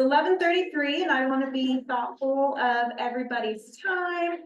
11:33 and I want to be thoughtful of everybody's time.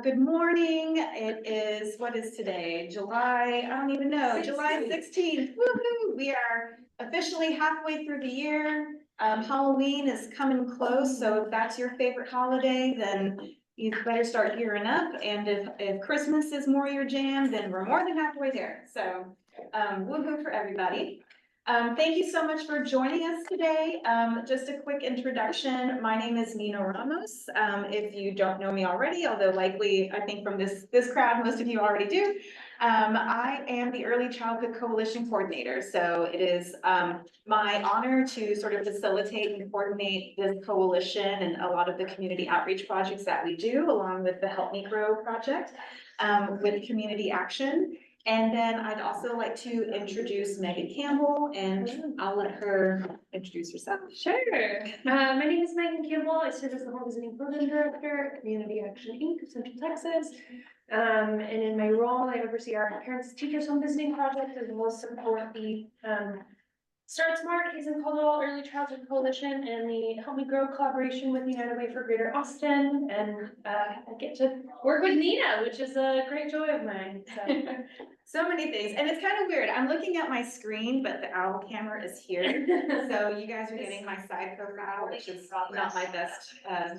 Good morning. It is, what is today? July, I don't even know, July 16th. Woohoo! We are officially halfway through the year. Halloween is coming close, so if that's your favorite holiday, then you better start gearing up. And if Christmas is more your jam, then we're more than halfway there. So woohoo for everybody. Thank you so much for joining us today. Just a quick introduction. My name is Nina Ramos. If you don't know me already, although likely I think from this crowd, most of you already do. I am the Early Childhood Coalition Coordinator. So it is my honor to sort of facilitate and coordinate this coalition and a lot of the community outreach projects that we do, along with the Help Me Grow project with Community Action. And then I'd also like to introduce Megan Campbell, and I'll let her introduce herself. Sure. My name is Megan Campbell. I serve as the Home Visiting Program Director at Community Action Inc. of Central Texas. And in my role, I oversee our Parents Teachers Home Visiting Project, as well as support the Start Smart Kids in Colorado Early Childhood Coalition and the Help Me Grow collaboration with United Way for Greater Austin. And I get to work with Nina, which is a great joy of mine. So many things, and it's kind of weird. I'm looking at my screen, but the owl camera is here. So you guys are getting my side profile, which is not my best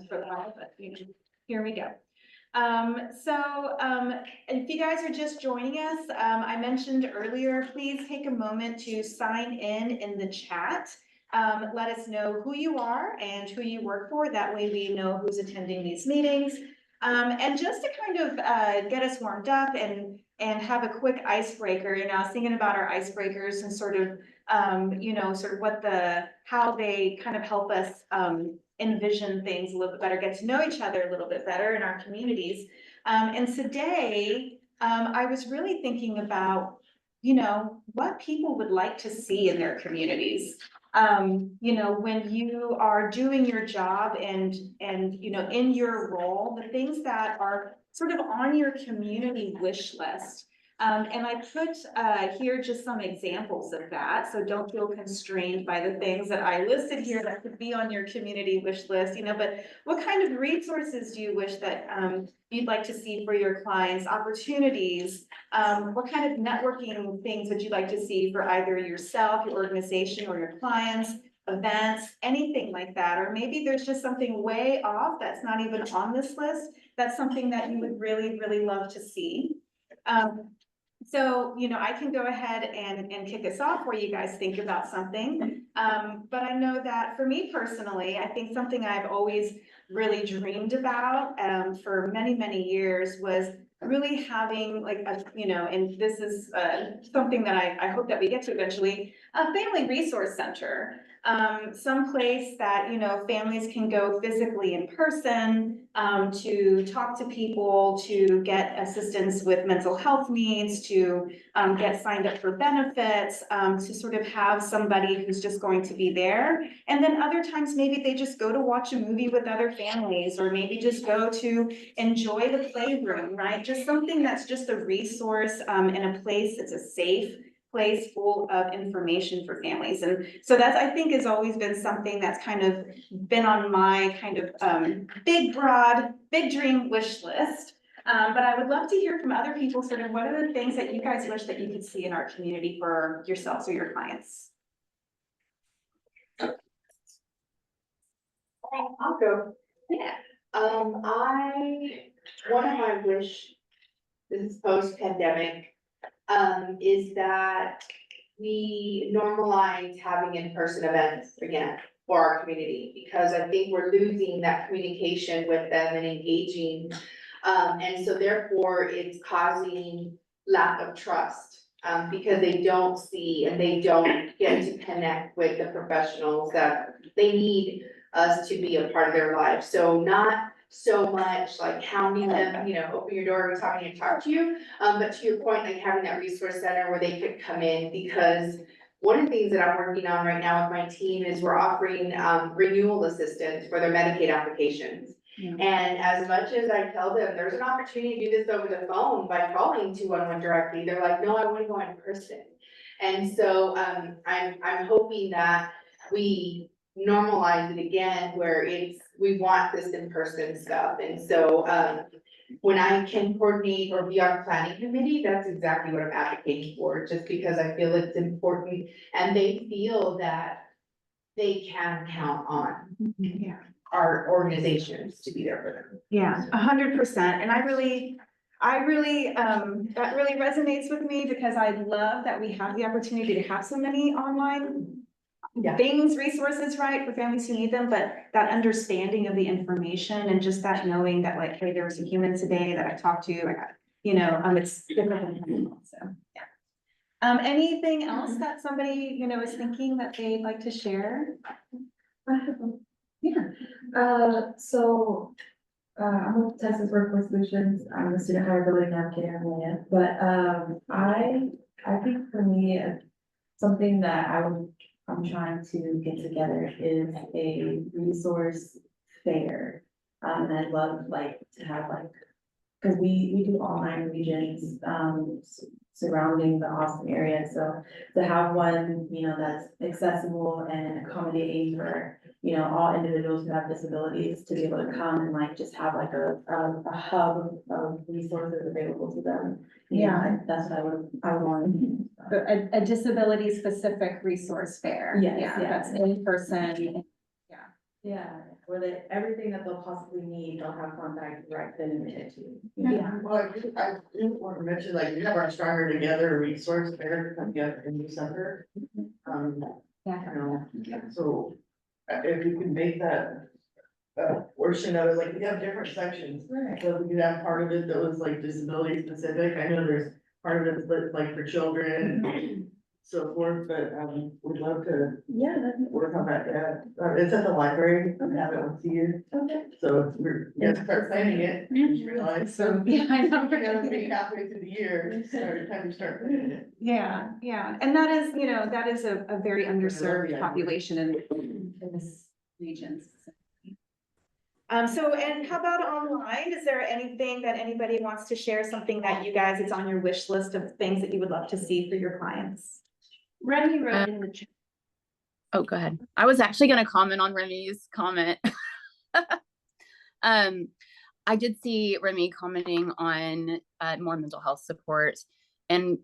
profile, but here we go. If you guys are just joining us, I mentioned earlier, please take a moment to sign in the chat. Let us know who you are and who you work for. That way we know who's attending these meetings. And just to kind of get us warmed up and have a quick icebreaker, I was thinking about our icebreakers and sort of, how they kind of help us envision things a little bit better, get to know each other a little bit better in our communities. And today, I was really thinking about, what people would like to see in their communities. When you are doing your job and in your role, the things that are sort of on your community wish list. And I put here just some examples of that, so don't feel constrained by the things that I listed here that could be on your community wish list, but what kind of resources do you wish that you'd like to see for your clients, opportunities? What kind of networking things would you like to see for either yourself, your organization, or your clients? Events, anything like that, or maybe there's just something way off that's not even on this list. That's something that you would really, really love to see. So, I can go ahead and kick us off where you guys think about something. But I know that for me personally, I think something I've always really dreamed about for many, many years was really having and this is something that I hope that we get to eventually, a family resource center. Some place that, families can go physically in person, to talk to people, to get assistance with mental health needs, to get signed up for benefits, to sort of have somebody who's just going to be there. And then other times, maybe they just go to watch a movie with other families, or maybe just go to enjoy the playroom, right? Just something that's just a resource in a place that's a safe place full of information for families. And so that's, I think, has always been something that's kind of been on my kind of big dream wish list. But I would love to hear from other people sort of what are the things that you guys wish that you could see in our community for yourselves or your clients. I'll go. Yeah. One of my wish, this is post-pandemic, is that we normalize having in-person events again for our community, because I think we're losing that communication with them and engaging. And so therefore it's causing lack of trust, because they don't see and they don't get to connect with the professionals that they need us to be a part of their life. So not so much like hounding them, open your door every time I need to talk to you. But to your point, like having that resource center where they could come in, because one of the things that I'm working on right now with my team is we're offering renewal assistance for their Medicaid applications. Yeah. And as much as I tell them there's an opportunity to do this over the phone by calling 211 directly, they're like, no, I want to go in person. And so I'm hoping that we normalize it again where we want this in-person stuff. And so, when I can coordinate or be on planning committee, that's exactly what I'm advocating for, just because I feel it's important and they feel that they can count on Yeah. our organizations to be there for them. Yeah, 100%. And that really, that really resonates with me because I love that we have the opportunity to have so many online Yeah. things, resources, right, for families who need them, but that understanding of the information and just that knowing that like, hey, there were some humans today that I talked to, I got, it's different than people, so, yeah. Anything else that somebody, is thinking that they'd like to share? Yeah. I'm with Texas Workforce Solutions. I'm a student hireability navigator in Atlanta. But I think for me, something that I'm trying to get together is a resource fair. And I'd love like to have like, because we do online regions surrounding the Austin area. So to have one, that's accessible and accommodating for all individuals who have disabilities to be able to come and like just have like a hub of resources available to them. That's what I would want. A disability specific resource fair. Yes, Yeah, yeah. that's in person. Yeah, where everything that they'll possibly need, they'll have contact right then and there too. Yeah. Well, I do want to mention, like, we have our Stronger Together resource fair coming together in December. So if you can make that portion of it, like, we have different sections. Right. So we could have part of it that was like disability specific. I know there's part of it that's like for children and so forth, but we'd love to Yeah, that's. work on that. Yeah, it's at the library. I have it once a year. Okay. So we're gonna start planning it. You realize. So, yeah, I know. We're gonna be halfway through the year, time to start planning it. Yeah, and that is, that is a very underserved population in this region. So, and how about online? Is there anything that anybody wants to share, something that you guys, it's on your wish list of things that you would love to see for your clients? Remy wrote in the chat. Oh, go ahead. I was actually going to comment on Remy's comment. I did see Remy commenting on more mental health support. And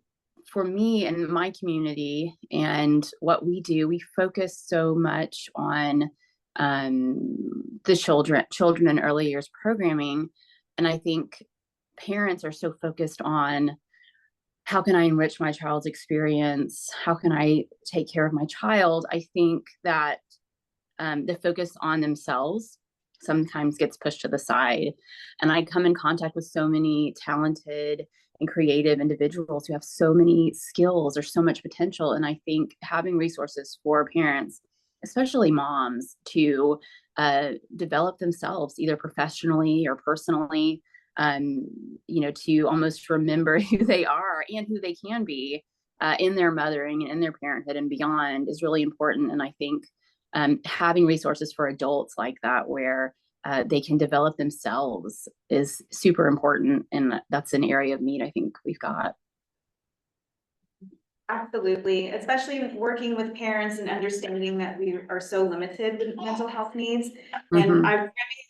for me and my community and what we do, we focus so much on the children in early years programming. And I think parents are so focused on how can I enrich my child's experience? How can I take care of my child? I think that the focus on themselves sometimes gets pushed to the side. And I come in contact with so many talented and creative individuals who have so many skills or so much potential. And I think having resources for parents, especially moms, to develop themselves either professionally or personally, to almost remember who they are and who they can be in their mothering and in their parenthood and beyond is really important. And I think having resources for adults like that, where they can develop themselves, is super important. And that's an area of need I think we've got. Absolutely, especially working with parents and understanding that we are so limited with mental health needs. And I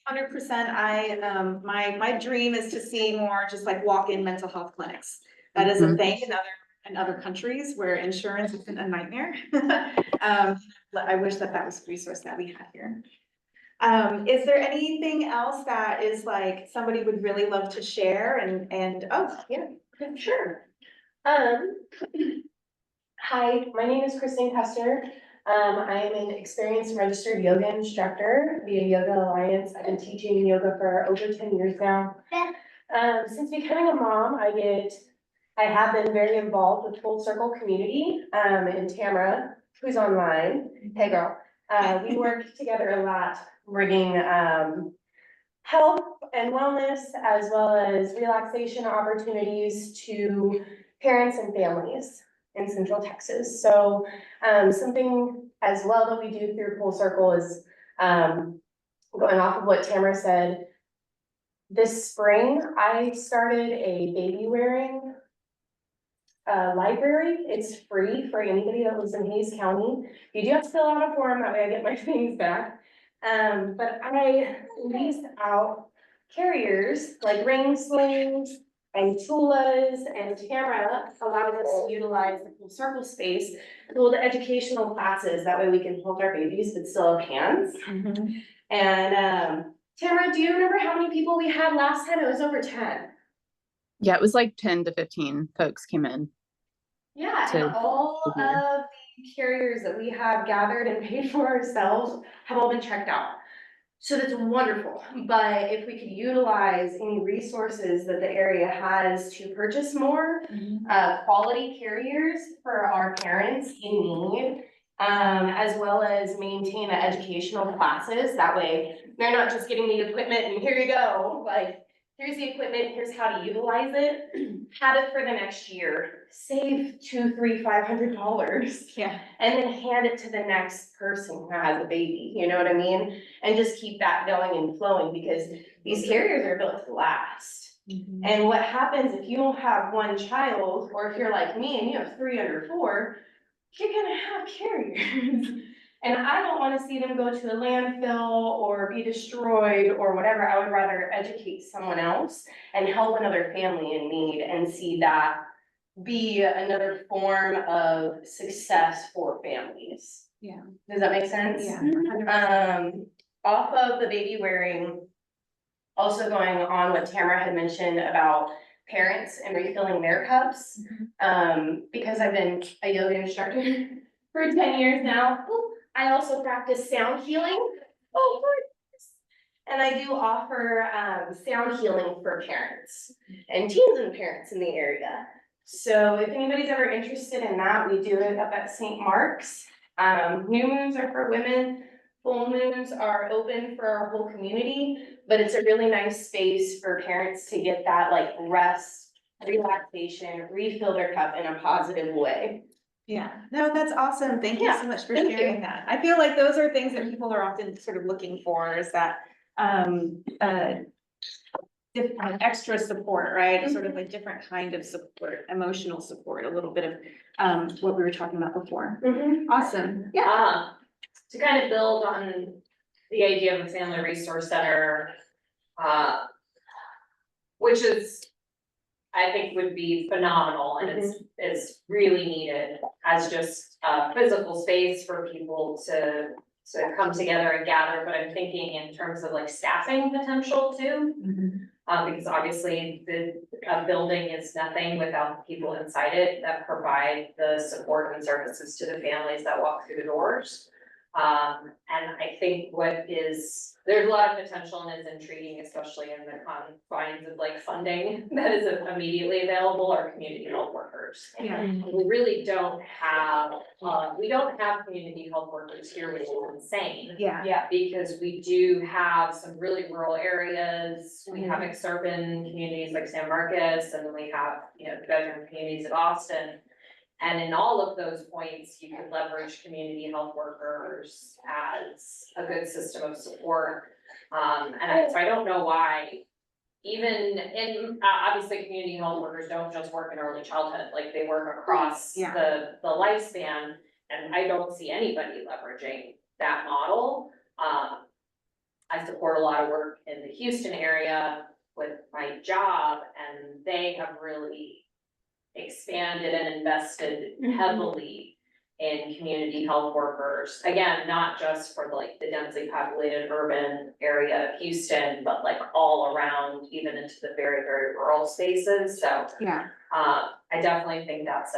100%, my dream is to see more just like walk-in mental health clinics. That is a thing in other countries where insurance isn't a nightmare. I wish that was a resource that we had here. Is there anything else that is like somebody would really love to share? And oh yeah, Sure. Hi, my name is Kristen Custer. I am an experienced registered yoga instructor via Yoga Alliance. I've been teaching yoga for over 10 years now. Since becoming a mom, I have been very involved with Full Circle Community, and Tamara, who's online. Hey girl. We work together a lot, bringing health and wellness as well as relaxation opportunities to parents and families in Central Texas. So something as well that we do through Full Circle is going off of what Tamara said. This spring, I started a baby wearing library. It's free for anybody that lives in Hayes County. You do have to fill out a form, that way I get my things back. But I leased out carriers like ring slings and tulas, and Tamara allows us to utilize the full circle space to hold educational classes. That way we can hold our babies but still have hands. And Tamara, do you remember how many people we had last time? It was over 10. Yeah, it was like 10 to 15 folks came in. Yeah, To and all of the carriers that we have gathered and paid for ourselves have all been checked out. So that's wonderful, but if we could utilize any resources that the area has to purchase more quality carriers for our parents in need, as well as maintain the educational classes, that way they're not just getting the equipment and here you go, like, here's the equipment, here's how to utilize it, have it for the next year, save $200, $300, $500. Yeah. And then hand it to the next person who has a baby, you know what I mean? And just keep that going and flowing, because these carriers are built to last. And what happens if you don't have one child, or if you're like me and you have 3 under 4, you're gonna have carriers. And I don't wanna see them go to a landfill or be destroyed or whatever. I would rather educate someone else and help another family in need and see that be another form of success for families. Yeah. Does that make sense? Yeah. Off of the baby wearing, also going on what Tamara had mentioned about parents and refilling their cups. Because I've been a yoga instructor for 10 years now, I also practice sound healing. Oh, goodness. And I do offer sound healing for parents and teens and parents in the area. So if anybody's ever interested in that, we do it up at St. Mark's. New moons are for women, full moons are open for our whole community, but it's a really nice space for parents to get that like rest, relaxation, refill their cup in a positive way. Yeah, no, that's awesome. Thank you so much for thank you. sharing that. I feel like those are things that people are often sort of looking for, is that, extra support, right? Sort of a different kind of support, emotional support, a little bit of, what we were talking about before. Awesome. Yeah. To kind of build on the idea of a family resource center, which is, I think would be phenomenal and is really needed as just a physical space for people to come together and gather, but I'm thinking in terms of like staffing potential too. Because obviously a building is nothing without the people inside it that provide the support and services to the families that walk through the doors. And I think there's a lot of potential and is intriguing, especially in the confines of like funding that is immediately available, are community health workers. Yeah. We really don't have, community health workers here, which is insane. Yeah. Because we do have some really rural areas, we have exurban communities like San Marcos, and then we have, the veteran communities of Austin. And in all of those points, you could leverage community health workers as a good system of support. So I don't know why, even in, obviously community health workers don't just work in early childhood, like they work across the lifespan. And I don't see anybody leveraging that model. I support a lot of work in the Houston area with my job, and they have really expanded and invested heavily in community health workers. Again, not just for like the densely populated urban area of Houston, but like all around, even into the very, very rural spaces. So I definitely think that's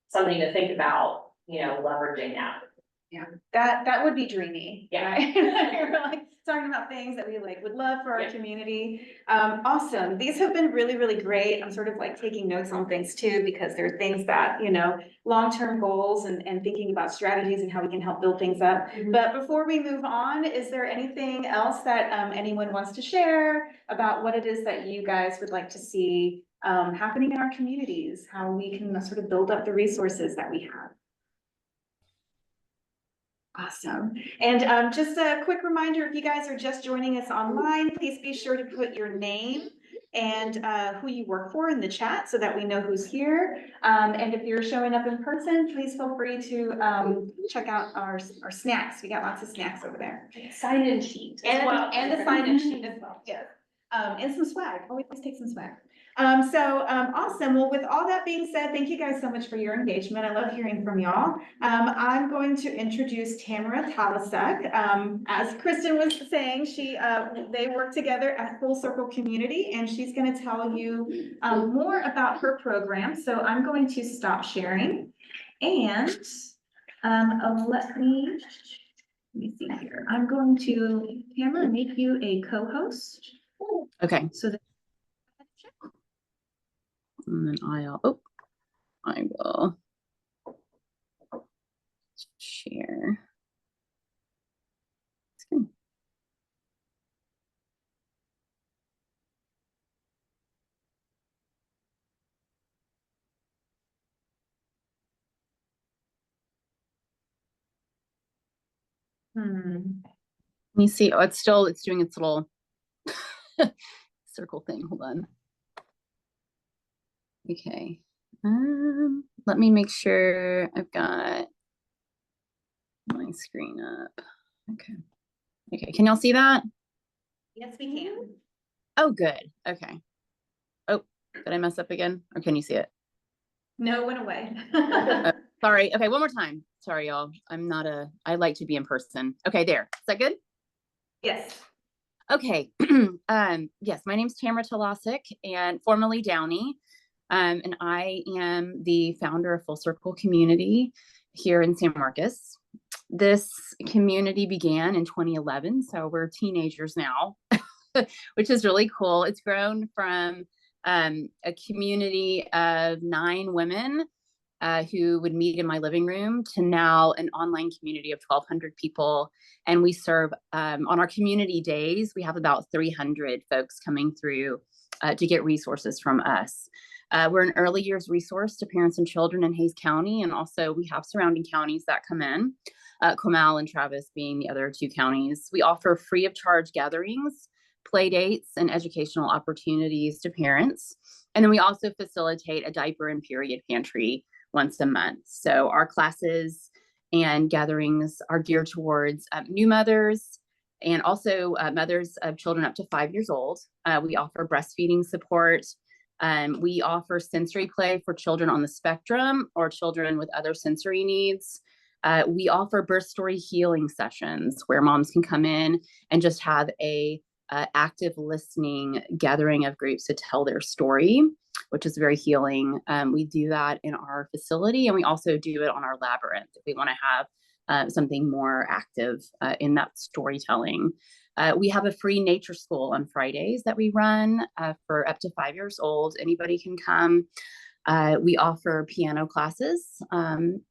something to think about, leveraging that. Yeah, that would be dreamy. Yeah. Right? We're like talking about things that we like would love for our community. Awesome. These have been really, really great. I'm sort of like taking notes on things too, because there are things that, long-term goals and thinking about strategies and how we can help build things up. But before we move on, is there anything else that anyone wants to share about what it is that you guys would like to see happening in our communities, how we can sort of build up the resources that we have? Awesome. And just a quick reminder, if you guys are just joining us online, please be sure to put your name and who you work for in the chat so that we know who's here. And if you're showing up in person, please feel free to check out our snacks. We got lots of snacks over there. Sign-in sheet as And, well. and the sign-in sheet as well, yes. And some swag, always take some swag. Awesome. Well, with all that being said, thank you guys so much for your engagement. I love hearing from y'all. I'm going to introduce Tamara Talasek. As Kristen was saying, they work together at Full Circle Community, and she's going to tell you more about her program. So I'm going to stop sharing, and let me see here. I'm going to, Tamara, make you a co-host. Okay. So that. And then I will share. Screen. Let me see. Oh, it's doing its little circle thing. Hold on. Okay. Let me make sure I've got my screen up. Okay. Okay. Can y'all see that? Yes, we can. Oh, good. Okay. Oh, did I mess up again? Or can you see it? No, it went away. Sorry. Okay. One more time. Sorry, y'all. I like to be in person. Okay. There. Is that good? Yes. Okay. Yes, my name's Tamara Talasek, and formerly Downey. And I am the founder of Full Circle Community here in San Marcos. This community began in 2011, so we're teenagers now, which is really cool. It's grown from a community of 9 women who would meet in my living room to now an online community of 1,200 people. And we serve on our community days, we have about 300 folks coming through to get resources from us. We're an early years resource to parents and children in Hays County, and also we have surrounding counties that come in, Comal and Travis being the other 2 counties. We offer free of charge gatherings, play dates, and educational opportunities to parents. And then we also facilitate a diaper and period pantry once a month. So our classes and gatherings are geared towards new mothers and also mothers of children up to 5 years old. We offer breastfeeding support. We offer sensory play for children on the spectrum or children with other sensory needs. We offer birth story healing sessions where moms can come in and just have a active listening gathering of groups to tell their story, which is very healing. We do that in our facility, and we also do it on our labyrinth if we want to have something more active in that storytelling. We have a free nature school on Fridays that we run for up to 5 years old. Anybody can come. We offer piano classes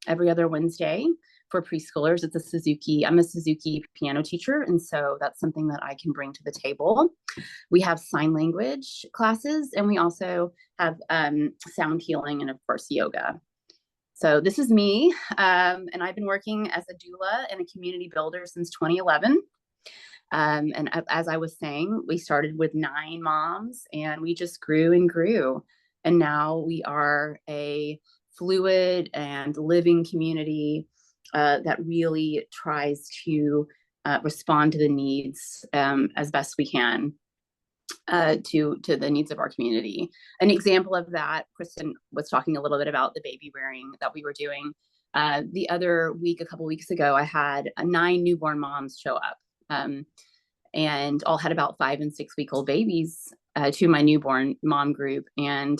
every other Wednesday for preschoolers. I'm a Suzuki piano teacher, and so that's something that I can bring to the table. We have sign language classes, and we also have sound healing and of course yoga. So this is me, and I've been working as a doula and a community builder since 2011. And as I was saying, we started with 9 moms and we just grew and grew. And now we are a fluid and living community that really tries to respond to the needs as best we can to the needs of our community. An example of that, Kristen was talking a little bit about the baby wearing that we were doing. The other week, a couple weeks ago, I had 9 newborn moms show up. And all had about 5 and 6 week old babies to my newborn mom group, and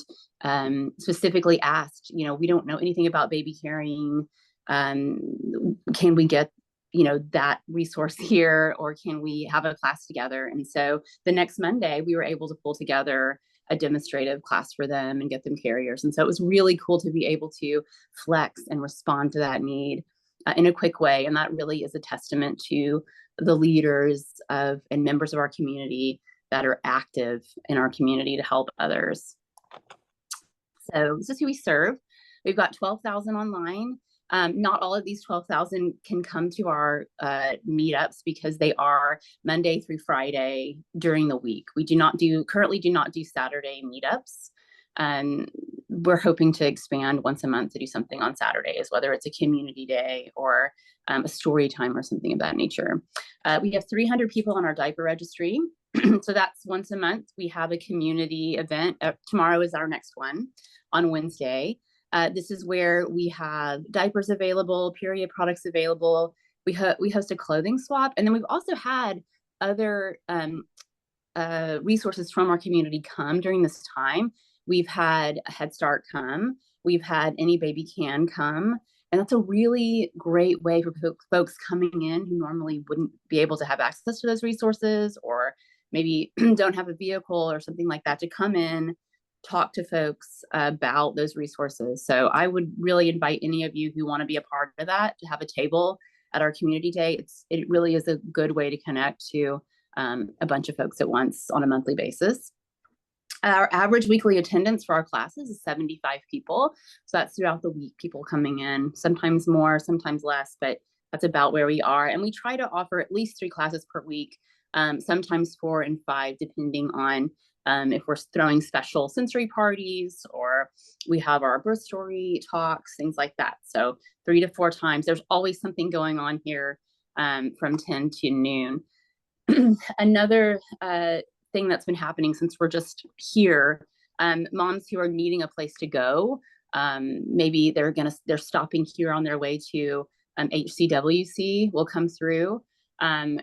specifically asked, we don't know anything about baby carrying. Can we get, that resource here, or can we have a class together? And so the next Monday we were able to pull together a demonstrative class for them and get them carriers. And so it was really cool to be able to flex and respond to that need in a quick way. And that really is a testament to the leaders and members of our community that are active in our community to help others. So this is who we serve. We've got 12,000 online. Not all of these 12,000 can come to our meetups because they are Monday through Friday during the week. We currently do not do Saturday meetups. We're hoping to expand once a month to do something on Saturdays, whether it's a community day or a story time or something of that nature. We have 300 people on our diaper registry. So that's once a month. We have a community event. Tomorrow is our next one on Wednesday. This is where we have diapers available, period products available. We host a clothing swap. And then we've also had other resources from our community come during this time. We've had a Head Start come. We've had Any Baby Can come. And that's a really great way for folks coming in who normally wouldn't be able to have access to those resources, or maybe don't have a vehicle or something like that, to come in, talk to folks about those resources. So I would really invite any of you who want to be a part of that to have a table at our community day. It really is a good way to connect to a bunch of folks at once on a monthly basis. Our average weekly attendance for our classes is 75 people. So that's throughout the week, people coming in, sometimes more, sometimes less, but that's about where we are. And we try to offer at least 3 classes per week, sometimes 4 and 5, depending on if we're throwing special sensory parties or we have our birth story talks, things like that. So 3 to 4 times. There's always something going on here from 10 to noon. Another thing that's been happening since we're just here, moms who are needing a place to go, maybe they're stopping here on their way to HCWC, will come through,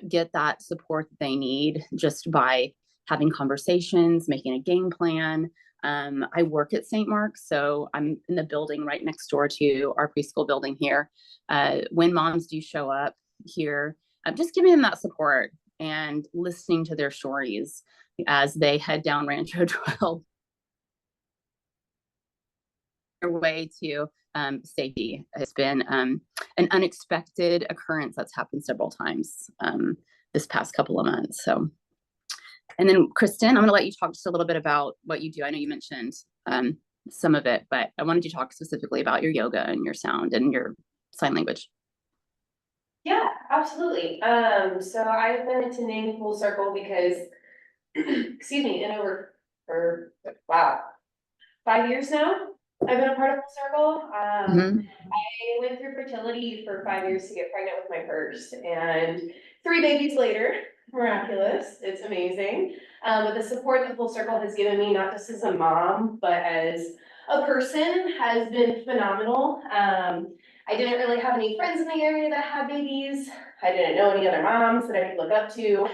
get that support that they need just by having conversations, making a game plan. I work at St. Mark's, so I'm in the building right next door to our preschool building here. When moms do show up here, I'm just giving them that support and listening to their stories as they head down Rancho 12 their way to safety. It's been an unexpected occurrence that's happened several times this past couple of months. So, and then Kristen, I'm going to let you talk just a little bit about what you do. I know you mentioned some of it, but I wanted you to talk specifically about your yoga and your sound and your sign language. Yeah, absolutely. So I've been attending Full Circle because, excuse me, for 5 years now, I've been a part of Full Circle. I went through fertility for 5 years to get pregnant with my first, and 3 babies later, miraculous, it's amazing. But the support that Full Circle has given me, not just as a mom, but as a person, has been phenomenal. I didn't really have any friends in the area that had babies. I didn't know any other moms that I could look up to.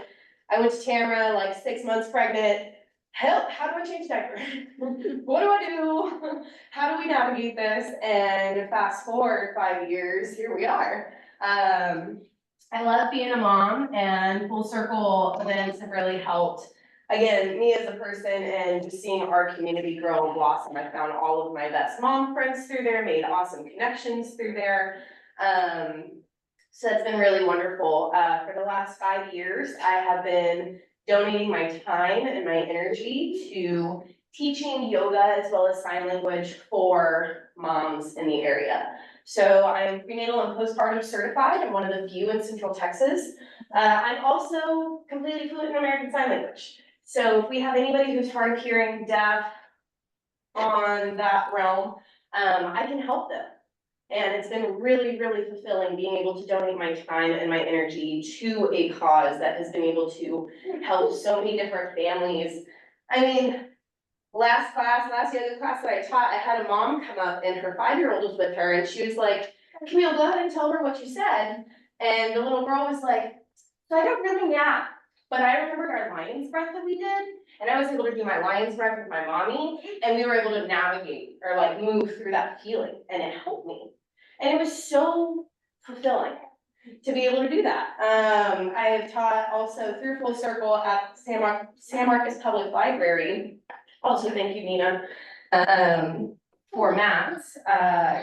I went to Tamara like 6 months pregnant. Help, how do I change diaper? What do I do? How do we navigate this? And fast forward 5 years, here we are. I love being a mom, and Full Circle events have really helped, again, me as a person, and just seeing our community grow and blossom. I found all of my best mom friends through there, made awesome connections through there. So that's been really wonderful. For the last 5 years, I have been donating my time and my energy to teaching yoga as well as sign language for moms in the area. So I'm prenatal and postpartum certified. I'm one of the few in Central Texas. I'm also completely fluent in American Sign Language. So if we have anybody who's hard of hearing, deaf, on that realm, I can help them. And it's been really, really fulfilling being able to donate my time and my energy to a cause that has been able to help so many different families. I mean, last yoga class that I taught, I had a mom come up and her 5-year-old was with her, and she was like, Camille, go ahead and tell her what you said. And the little girl was like, so I don't really nap, but I remembered our lion's breath that we did. And I was able to do my lion's breath with my mommy, and we were able to navigate or like move through that feeling, and it helped me. And it was so fulfilling to be able to do that. I have taught also through Full Circle at San Marcos Public Library. Also, thank you, Nina, for maths,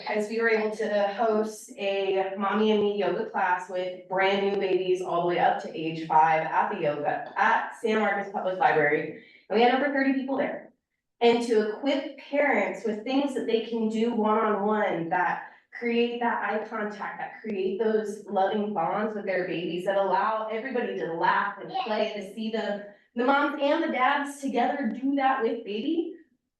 because we were able to host a mommy and me yoga class with brand new babies all the way up to age 5 at San Marcos Public Library. And we had over 30 people there. And to equip parents with things that they can do one-on-one that create that eye contact, that create those loving bonds with their babies, that allow everybody to laugh and play, and to see the moms and the dads together do that with baby.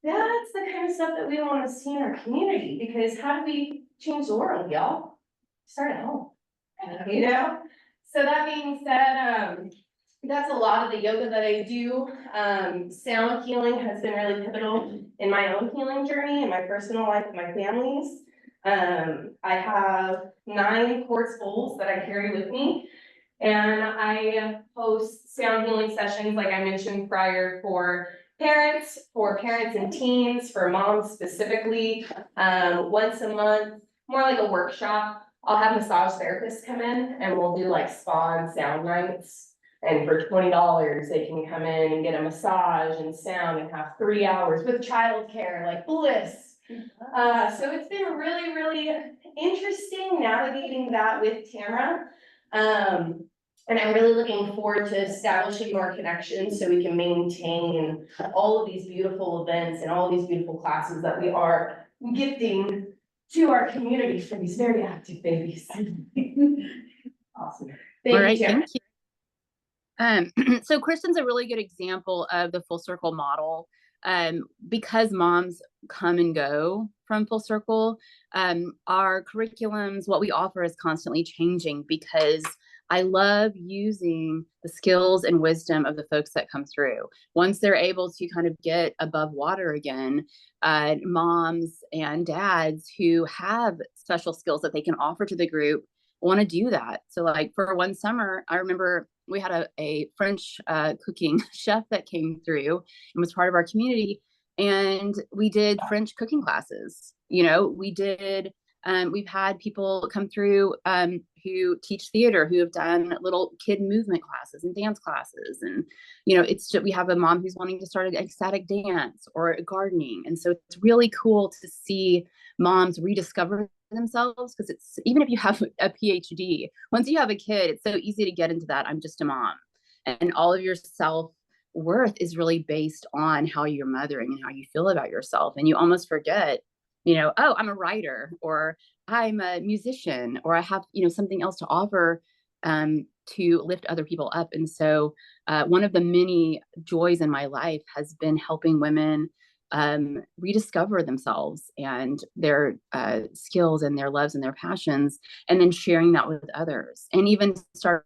That's the kind of stuff that we want to see in our community, because how do we change the world, y'all? Start at home, you know? So that being said, that's a lot of the yoga that I do. Sound healing has been really pivotal in my own healing journey, in my personal life, with my family's. I have 9 quartz bowls that I carry with me, and I host sound healing sessions, like I mentioned prior, for parents and teens, for moms specifically, once a month, more like a workshop. I'll have massage therapists come in, and we'll do like spa and sound nights. And for $20, they can come in and get a massage and sound and have 3 hours with childcare, like bliss. So it's been really, really interesting navigating that with Tamara. And I'm really looking forward to establishing more connections so we can maintain all of these beautiful events and all these beautiful classes that we are gifting to our community for these very active babies. Awesome. All right, Tamara. thank you. So Kristen's a really good example of the full circle model. Because moms come and go from full circle, our curriculums, what we offer, is constantly changing, because I love using the skills and wisdom of the folks that come through. Once they're able to kind of get above water again, moms and dads who have special skills that they can offer to the group want to do that. So like for one summer, I remember we had a French cooking chef that came through and was part of our community. And we did French cooking classes. You know, we did, we've had people come through who teach theater, who have done little kid movement classes and dance classes. And, you know, it's just, we have a mom who's wanting to start an ecstatic dance or gardening. And so it's really cool to see moms rediscover themselves, because it's, even if you have a PhD, once you have a kid, it's so easy to get into that I'm just a mom, and all of your self-worth is really based on how you're mothering and how you feel about yourself. And you almost forget, you know, oh, I'm a writer, or I'm a musician, or I have, you know, something else to offer to lift other people up. And so one of the many joys in my life has been helping women rediscover themselves and their skills and their loves and their passions, and then sharing that with others, and even starting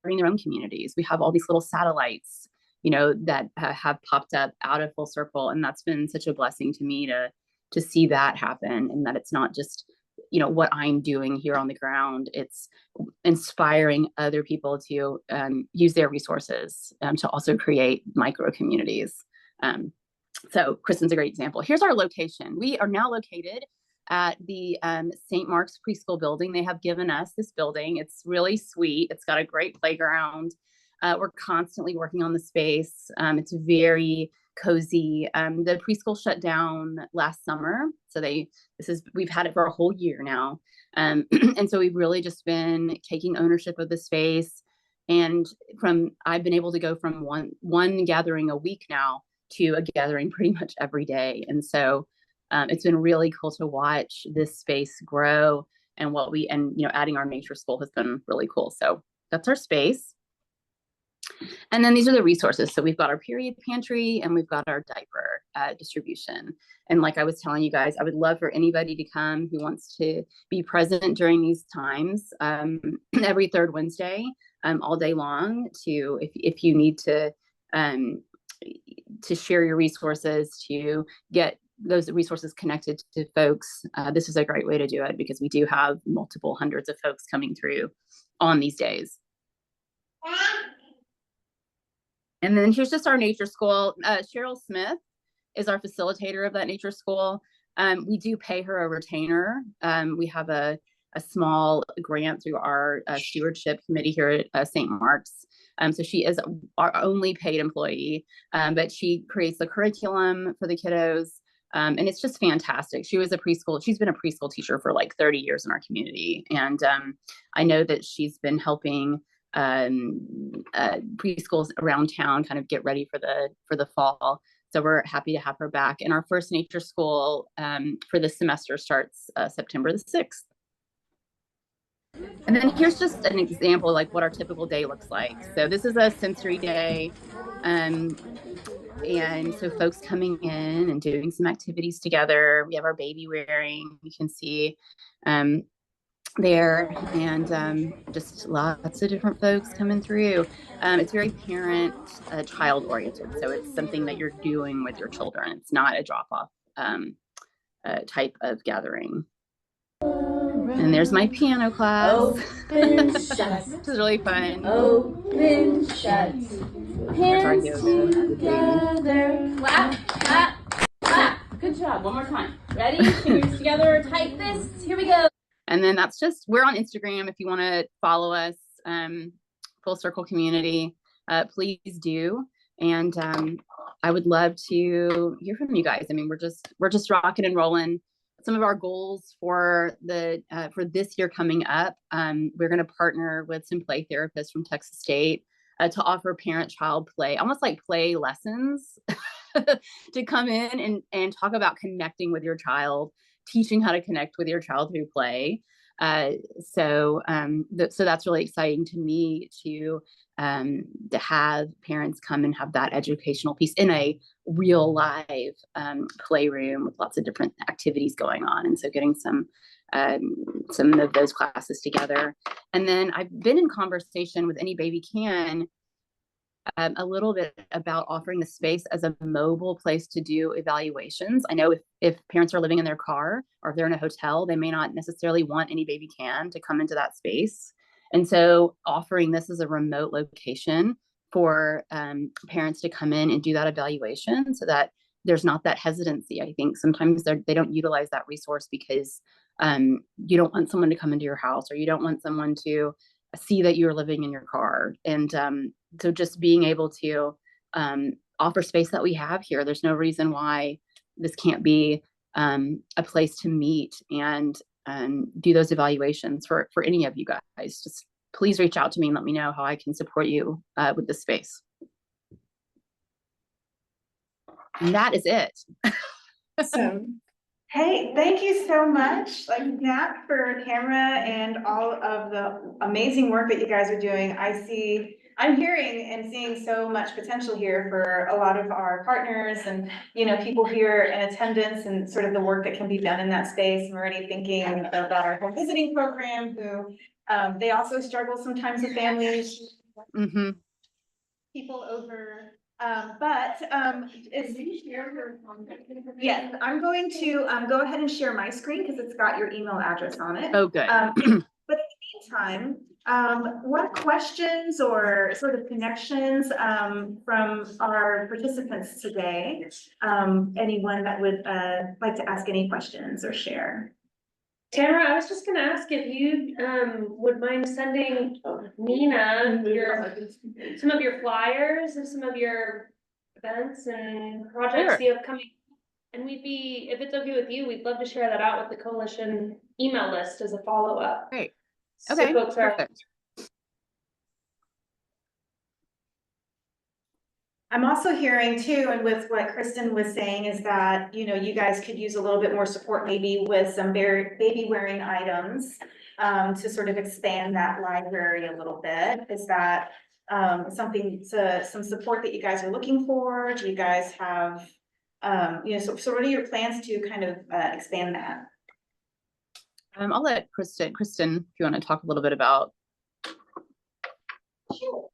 their own communities. We have all these little satellites, you know, that have popped up out of full circle, and that's been such a blessing to me to see that happen, and that it's not just, you know, what I'm doing here on the ground. It's inspiring other people to use their resources to also create micro communities. So Kristen's a great example. Here's our location. We are now located at the St. Mark's Preschool building. They have given us this building. It's really sweet. It's got a great playground. We're constantly working on the space. It's very cozy. The preschool shut down last summer. So we've had it for a whole year now. And so we've really just been taking ownership of the space. And I've been able to go from one gathering a week now to a gathering pretty much every day. And so it's been really cool to watch this space grow, and you know, adding our nature school has been really cool. So that's our space. And then these are the resources. So we've got our period pantry, and we've got our diaper distribution. And like I was telling you guys, I would love for anybody to come who wants to be present during these times, every third Wednesday, all day long, if you need to share your resources, to get those resources connected to folks. This is a great way to do it, because we do have multiple hundreds of folks coming through on these days. And then here's just our nature school. Cheryl Smith is our facilitator of that nature school. We do pay her a retainer. We have a small grant through our stewardship committee here at St. Mark's. So she is our only paid employee, but she creates the curriculum for the kiddos. And it's just fantastic. She's been a preschool teacher for like 30 years in our community. And I know that she's been helping preschools around town kind of get ready for the fall. So we're happy to have her back. And our first nature school for this semester starts September the 6th. And then here's just an example like what our typical day looks like. So this is a sensory day. And so folks coming in and doing some activities together. We have our baby wearing, you can see there, and just lots of different folks coming through. It's very parent child oriented. So it's something that you're doing with your children. It's not a drop off type of gathering. And there's my piano class. Open, shut. This is really fun. Open, shut. There's our Hands yoga. together. Clap, clap, clap. Good job. One more time. Ready? Fingers together. Tight fists. Here we go. And then that's just, we're on Instagram if you want to follow us, Full Circle Community, please do. And I would love to hear from you guys. I mean, we're just rocking and rolling. Some of our goals for this year coming up, we're going to partner with some play therapists from Texas State to offer parent-child play, almost like play lessons, to come in and talk about connecting with your child, teaching how to connect with your child through play. So that's really exciting to me to have parents come and have that educational piece in a real live playroom with lots of different activities going on. And so getting some of those classes together. And then I've been in conversation with Any Baby Can a little bit about offering the space as a mobile place to do evaluations. I know if parents are living in their car or if they're in a hotel, they may not necessarily want Any Baby Can to come into that space. And so offering this as a remote location for parents to come in and do that evaluation so that there's not that hesitancy. I think sometimes they don't utilize that resource because you don't want someone to come into your house or you don't want someone to see that you're living in your car. And so just being able to offer space that we have here, there's no reason why this can't be a place to meet and do those evaluations for any of you guys. Just please reach out to me and let me know how I can support you with this space. And that is it. So, hey, thank you so much, like Nat, for camera and all of the amazing work that you guys are doing. I'm hearing and seeing so much potential here for a lot of our partners and, people here in attendance and sort of the work that can be done in that space. I'm already thinking about our home visiting program, who they also struggle sometimes with families. Mm-hmm. People over, yes, I'm going to go ahead and share my screen because it's got your email address on it. Oh, good. But in the meantime, what questions or sort of connections from our participants today? Anyone that would like to ask any questions or share? Tamara, I was just gonna ask if you would mind sending Nina some of your flyers of some of your events and projects, Sure. the upcoming. And if it's okay with you, we'd love to share that out with the coalition email list as a follow-up. Great. So Okay, folks are perfect. I'm also hearing too, and with what Kristen was saying, is that, you guys could use a little bit more support maybe with some baby wearing items to sort of expand that library a little bit. Is that some support that you guys are looking for? Do you guys have, so what are your plans to kind of expand that? I'll let Kristen, if you want to talk a little bit about. Sure.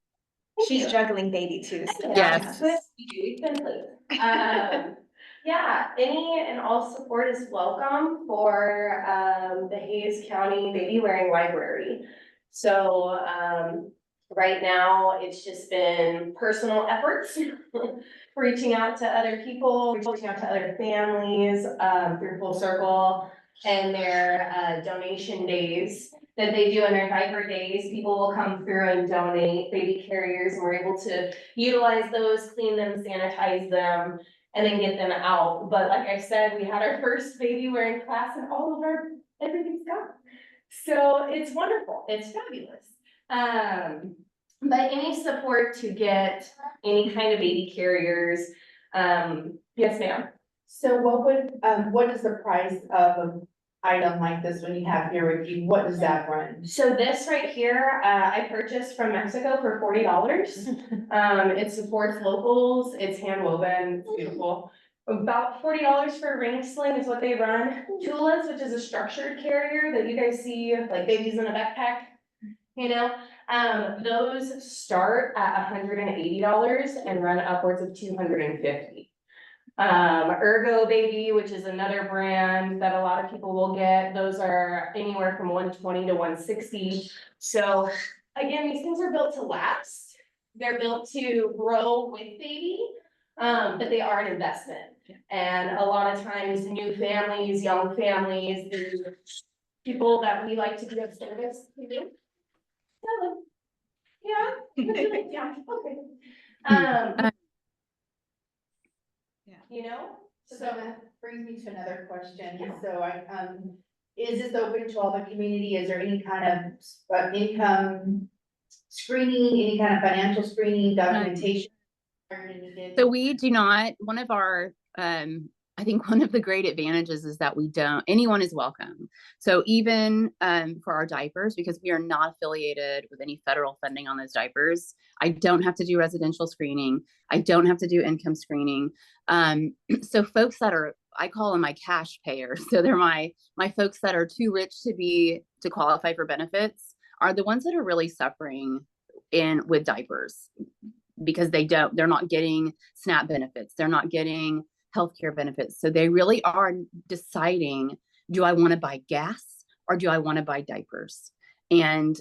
She's juggling baby too. So Yes. We've been pleased. Yeah, any and all support is welcome for the Hayes County Baby Wearing Library. So right now, it's just been personal efforts, reaching out to other people, reaching out to other families through Full Circle and their donation days that they do in their diaper days. People will come through and donate baby carriers, and we're able to utilize those, clean them, sanitize them, and then get them out. But like I said, we had our first baby wearing class and everything's gone. So it's wonderful, it's fabulous. But any support to get any kind of baby carriers, Yes, ma'am. So what is the price of an item like this when you have here with you? What does that run? So this right here, I purchased from Mexico for $40. It supports locals, it's hand woven, it's beautiful. About $40 for a ring sling is what they run. Tulas, which is a structured carrier that you guys see, like babies in a backpack, you know? Those start at $180 and run upwards of $250. Ergo Baby, which is another brand that a lot of people will get, those are anywhere from 120 to 160. So again, these things are built to last. They're built to grow with baby, but they are an investment. And a lot of times, new families, young families, the people that we like to be of service to do. Yeah, yeah, okay. You know? So that brings me to another question. So is this open to all the community? Is there any kind of income screening, any kind of financial screening, documentation? So we do not, one of our, I think one of the great advantages is that anyone is welcome. So even for our diapers, because we are not affiliated with any federal funding on those diapers, I don't have to do residential screening. I don't have to do income screening. So folks that I call them my cash payers. So they're my folks that are too rich to qualify for benefits are the ones that are really suffering with diapers, because they're not getting SNAP benefits. They're not getting healthcare benefits. So they really are deciding, do I want to buy gas or do I want to buy diapers? And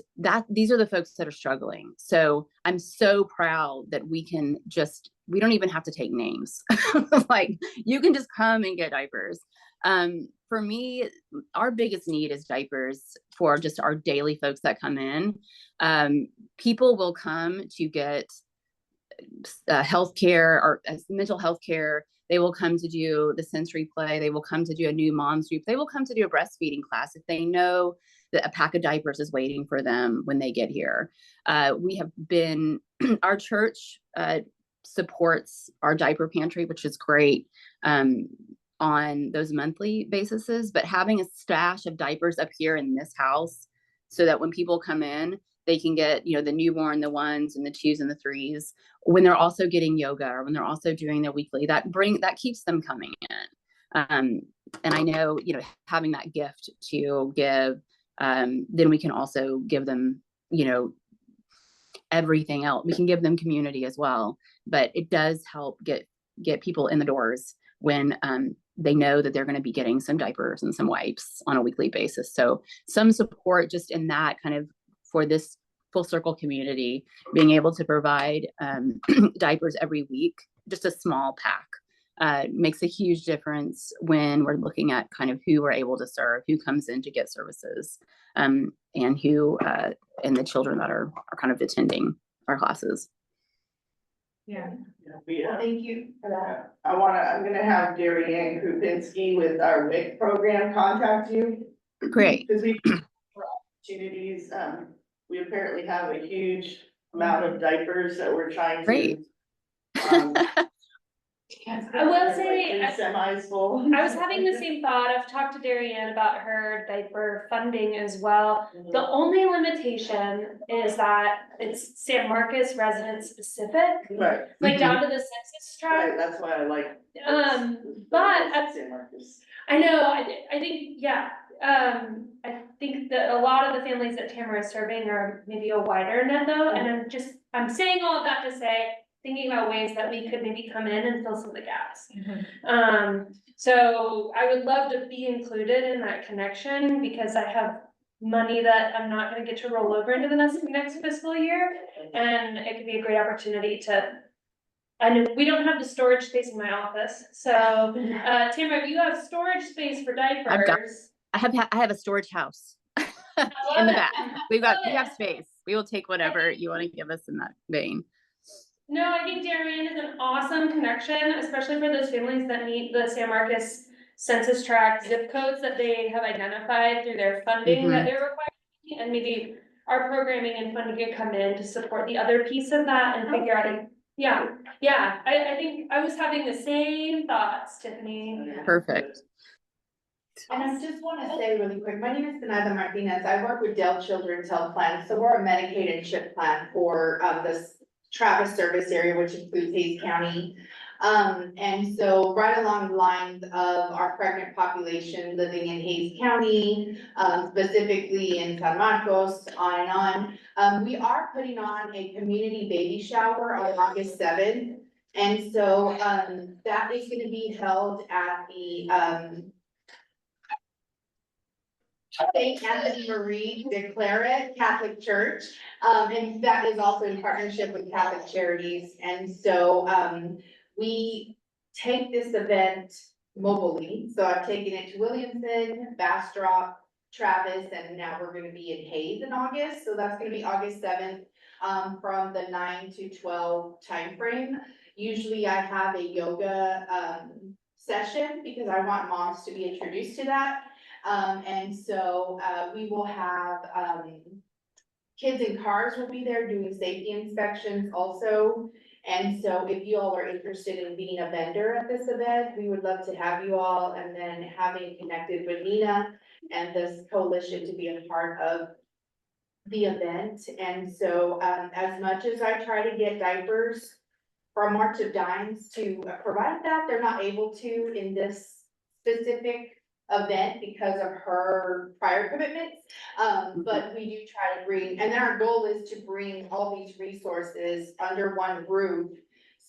these are the folks that are struggling. So I'm so proud that we don't even have to take names. Like, you can just come and get diapers. For me, our biggest need is diapers for just our daily folks that come in. People will come to get healthcare or mental health care. They will come to do the sensory play. They will come to do a new moms group. They will come to do a breastfeeding class if they know that a pack of diapers is waiting for them when they get here. Our church supports our diaper pantry, which is great on those monthly bases, but having a stash of diapers up here in this house so that when people come in, they can get, the newborn, the 1s and the 2s and the 3s, when they're also getting yoga or when they're also doing their weekly, that keeps them coming in. And I know, having that gift to give, then we can also give them, everything else. We can give them community as well, but it does help get people in the doors when they know that they're going to be getting some diapers and some wipes on a weekly basis. So some support just in that kind of, for this full circle community, being able to provide diapers every week, just a small pack, makes a huge difference when we're looking at kind of who we're able to serve, who comes in to get services, and who, and the children that are kind of attending our classes. Yeah. Thank you for that. I'm gonna have Darianne Krupinski with our WIC program contact you. Great. Because we opportunities, we apparently have a huge amount of diapers that we're trying to. Great. I will say, Like 3 semis full. I was having the same thought. I've talked to Darianne about her diaper funding as well. The only limitation is that it's San Marcos resident specific, Right, like down to the census right, tract. that's why I like. But San Marcos. I know, I think, yeah, I think that a lot of the families that Tamara is serving are maybe a wider net though, and I'm saying all of that to say, thinking about ways that we could maybe come in and fill some of the gaps. So I would love to be included in that connection because I have money that I'm not gonna get to roll over into the next fiscal year. And it could be a great opportunity and we don't have the storage space in my office. So, Tamara, you have storage space for diapers. I have a storage house in the back. We have space. We will take whatever you want to give us in that vein. No, I think Darianne is an awesome connection, especially for those families that meet the San Marcos census tract zip codes that they have identified through their funding that they're requiring. And maybe our programming and funding could come in to support the other piece of that and figure out Yeah, I think I was having the same thoughts, Tiffany. Perfect. And I just wanna say really quick, my name is Benita Martinez, I work with Dell Children's Health Plan, so we're a Medicaid and CHIP plan for, this Travis service area, which includes Hayes County. And so right along the lines of our pregnant population living in Hayes County, specifically in San Marcos, on and on. We are putting on a community baby shower on August 7th. And so, that is gonna be held at the, St. Anthony Marie de Claret Catholic Church, and that is also in partnership with Catholic Charities. And so, we take this event mobilely. So I've taken it to Williamson, Bastrop, Travis, and now we're gonna be in Hayes in August. So that's gonna be August 7th, from the 9 to 12 timeframe. Usually I have a yoga, session because I want moms to be introduced to that. And so, we will have, kids in cars will be there doing safety inspections also. And so if you all are interested in being a vendor at this event, we would love to have you all, and then having connected with Nina and this coalition to be a part of the event. And so, as much as I try to get diapers from March of Dimes to provide that, they're not able to in this specific event because of her prior commitments. But we do try to bring, and then our goal is to bring all these resources under one roof.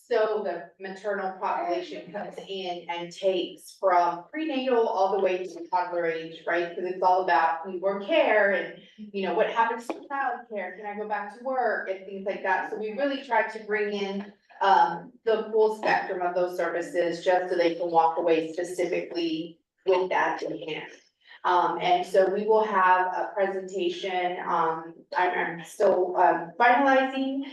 So the maternal population comes in and takes from prenatal all the way to toddler age, right? Because it's all about newborn care and, you know, what happens to childcare? Can I go back to work and things like that? So we really try to bring in the full spectrum of those services just so they can walk away specifically with that in hand. And so we will have a presentation, I'm still finalizing.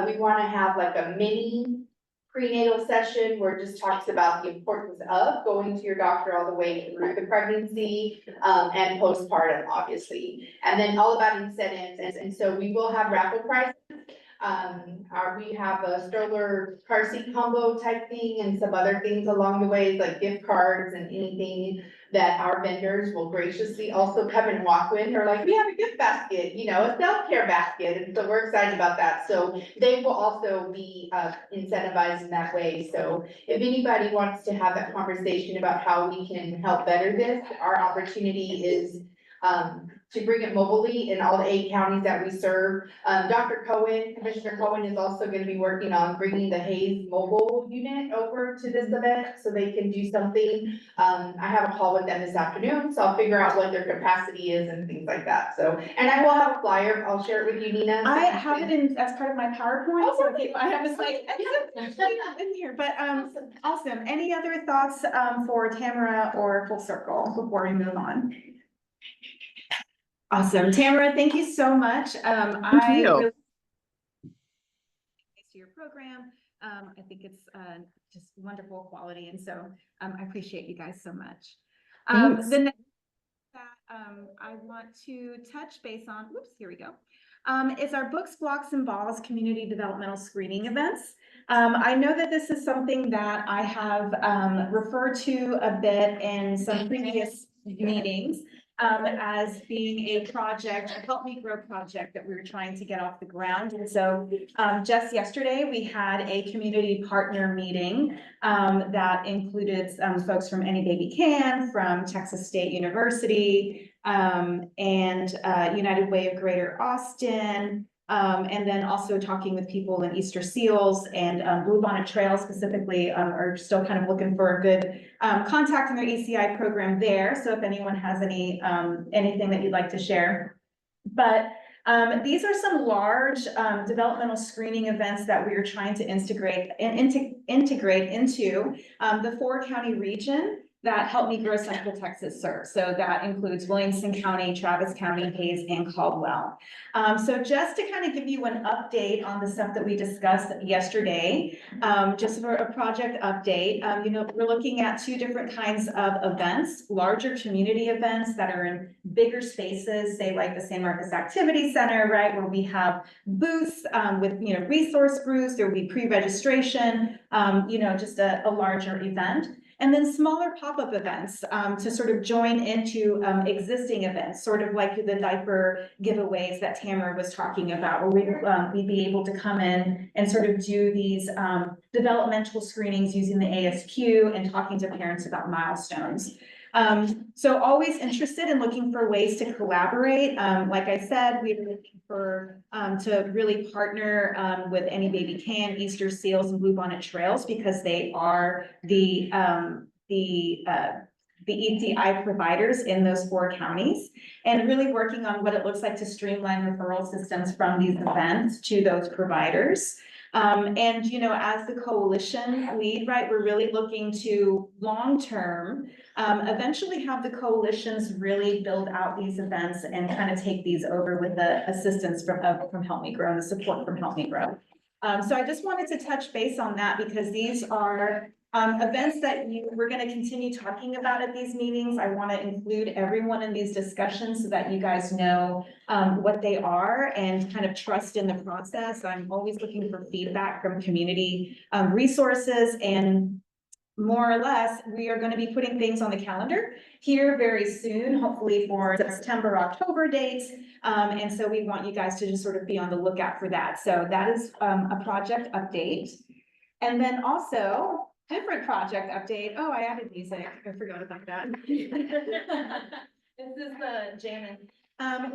We wanna have like a mini prenatal session where it just talks about the importance of going to your doctor all the way through the pregnancy, and postpartum, obviously. And then all about incentives, and so we will have raffle prizes. We have a stroller car seat combo type thing and some other things along the way, like gift cards and anything that our vendors will graciously also come and walk with, or like, we have a gift basket, you know, a self-care basket, and so we're excited about that. So they will also be incentivized in that way. So if anybody wants to have that conversation about how we can help better this, our opportunity is to bring it mobilely in all the 8 counties that we serve. Dr. Cohen, Commissioner Cohen is also gonna be working on bringing the Hayes mobile unit over to this event so they can do something. I have a call with them this afternoon, so I'll figure out what their capacity is and things like that. So, and I will have a flyer. I'll share it with you, Nina. I have it in, as part of my PowerPoint, so if I have a slide, in here, but, awesome. Any other thoughts, for Tamara or Full Circle before we move on? Awesome. Tamara, thank you so much. I you. really to your program. I think it's, just wonderful quality. And so, I appreciate you guys so much. Thanks. The next that, I want to touch base on, whoops, here we go. Is our Books, Blocks and Balls community developmental screening events. I know that this is something that I have, referred to a bit in some previous meetings. As being a project, a Help Me Grow project that we were trying to get off the ground. And so just yesterday, we had a community partner meeting that included folks from Any Baby Can, from Texas State University, and United Way of Greater Austin, and then also talking with people in Easter Seals and Bluebonnet Trail specifically, are still kind of looking for a good contact in their ECI program there. So if anyone has any anything that you'd like to share. But these are some large developmental screening events that we are trying to integrate into the 4-county region. that Help Me Grow Central Texas serves. So that includes Williamson County, Travis County, Hayes, and Caldwell. So just to kind of give you an update on the stuff that we discussed yesterday, just for a project update, you know, we're looking at two different kinds of events, larger community events that are in bigger spaces, say like the San Marcos Activity Center, right, where we have booths with, you know, resource groups, there will be pre-registration, you know, just a larger event. And then smaller pop-up events to sort of join into existing events, sort of like the diaper giveaways that Tamara was talking about, where we'd be able to come in and sort of do these developmental screenings using the ASQ and talking to parents about milestones. So always interested in looking for ways to collaborate. Like I said, we're looking for to really partner with Any Baby Can, Easter Seals, and Bluebonnet Trails because they are the ECI providers in those 4 counties, and really working on what it looks like to streamline referral systems from these events to those providers. And, you know, as the coalition lead, right, we're really looking to long-term, eventually have the coalitions really build out these events and kind of take these over with the assistance from Help Me Grow and the support from Help Me Grow. So I just wanted to touch base on that because these are events that we're going to continue talking about at these meetings. I want to include everyone in these discussions so that you guys know what they are and kind of trust in the process. I'm always looking for feedback from community resources, and more or less, we are going to be putting things on the calendar here very soon, hopefully for September, October dates. And so we want you guys to just sort of be on the lookout for that. So that is a project update. And then also, different project update. Oh, I added music. I forgot about that. This is the jamming.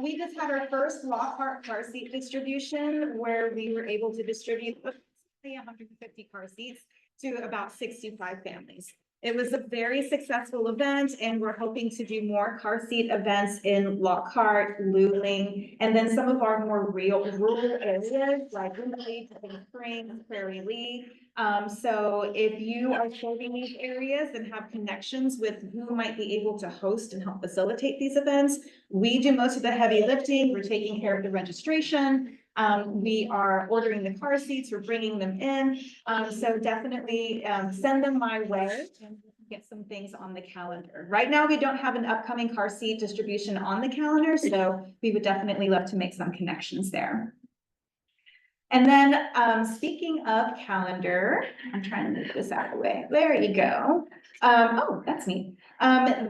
We just had our first Lockhart car seat distribution where we were able to distribute 150 car seats to about 65 families. It was a very successful event, and we're hoping to do more car seat events in Lockhart, Luling, and then some of our more rural areas like Wimberley, Springs, Prairie Lee. So if you are serving these areas and have connections with who might be able to host and help facilitate these events, we do most of the heavy lifting. We're taking care of the registration. We are ordering the car seats, we're bringing them in. So definitely send them my way and get some things on the calendar. Right now, we don't have an upcoming car seat distribution on the calendar, so we would definitely love to make some connections there. And then speaking of calendar, I'm trying to move this out of the way. There you go. Oh, that's neat.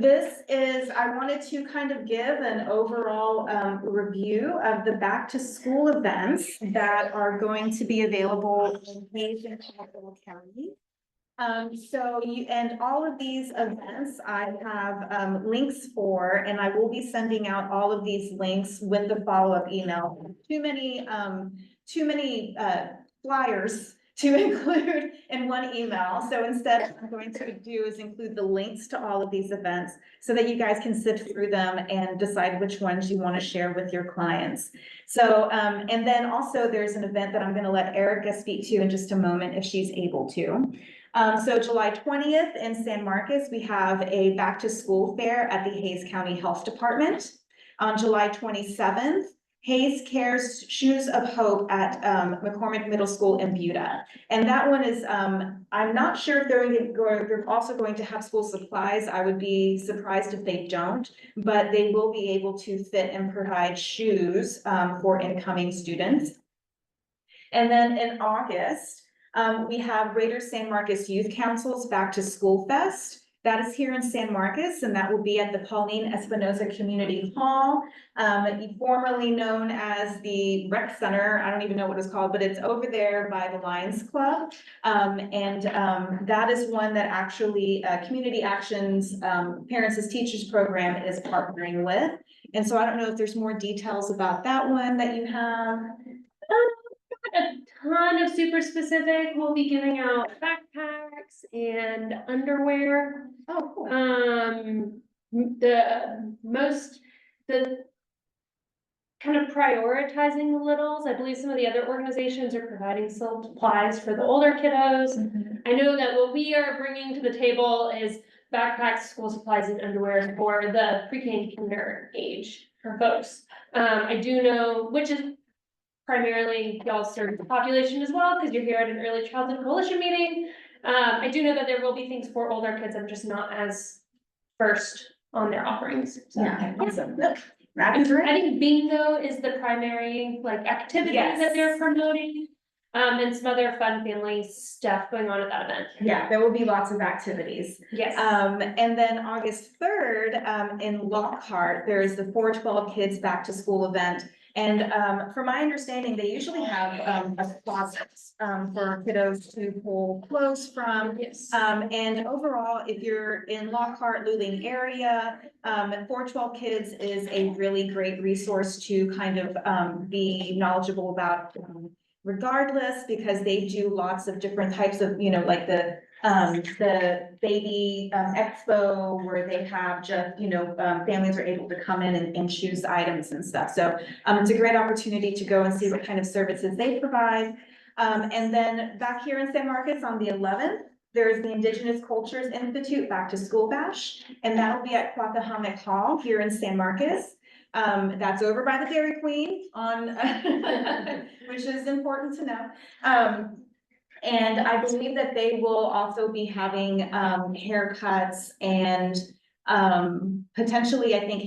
This is, I wanted to kind of give an overall review of the back to school events that are going to be available in Hayes and Caldwell County. And all of these events I have links for, and I will be sending out all of these links with the follow-up email. Too many flyers to include in one email. So instead, what I'm going to do is include the links to all of these events so that you guys can sift through them and decide which ones you want to share with your clients. So, and then also there's an event that I'm going to let Erica speak to in just a moment if she's able to. So July 20th in San Marcos, we have a back to school fair at the Hayes County Health Department. On July 27th, Hayes Cares Shoes of Hope at McCormick Middle School in Buda. And that one is, I'm not sure if they're also going to have school supplies. I would be surprised if they don't, but they will be able to fit and provide shoes for incoming students. And then in August, we have Greater San Marcos Youth Council's Back to School Fest. That is here in San Marcos, and that will be at the Pauline Espinosa Community Hall, formerly known as the Rec Center. I don't even know what it's called, but it's over there by the Lions Club. That is one that actually Community Actions Parents as Teachers program is partnering with. And so I don't know if there's more details about that one that you have. A ton of super specific. We'll be giving out backpacks and underwear. Oh, cool. The kind of prioritizing the littles. I believe some of the other organizations are providing supplies for the older kiddos. I know that what we are bringing to the table is backpacks, school supplies and underwear for the pre-K and kinder age for folks. I do know, which is primarily y'all's service population as well, because you're here at an early childhood coalition meeting. I do know that there will be things for older kids, I'm just not as first on their offerings, so. Yeah, awesome. I That's great. think bingo is the primary like activity Yes. that they're promoting. And some other fun family stuff going on at that event. Yeah, there will be lots of activities. Yes. And then August 3rd, in Lockhart, there's the 412 Kids Back to School event. And, from my understanding, they usually have, a closet, for kiddos to pull clothes from. Yes. And overall, if you're in Lockhart, Luling area, 412 Kids is a really great resource to kind of, be knowledgeable about, regardless, because they do lots of different types of, like the baby expo where they have just, families are able to come in and choose items and stuff. So it's a great opportunity to go and see what kind of services they provide. And then back here in San Marcos on the 11th, there's the Indigenous Cultures Institute Back to School Bash, and that'll be at Quackahamic Hall here in San Marcos. That's over by the Dairy Queen on, which is important to know. And I believe that they will also be having, haircuts and, potentially, I think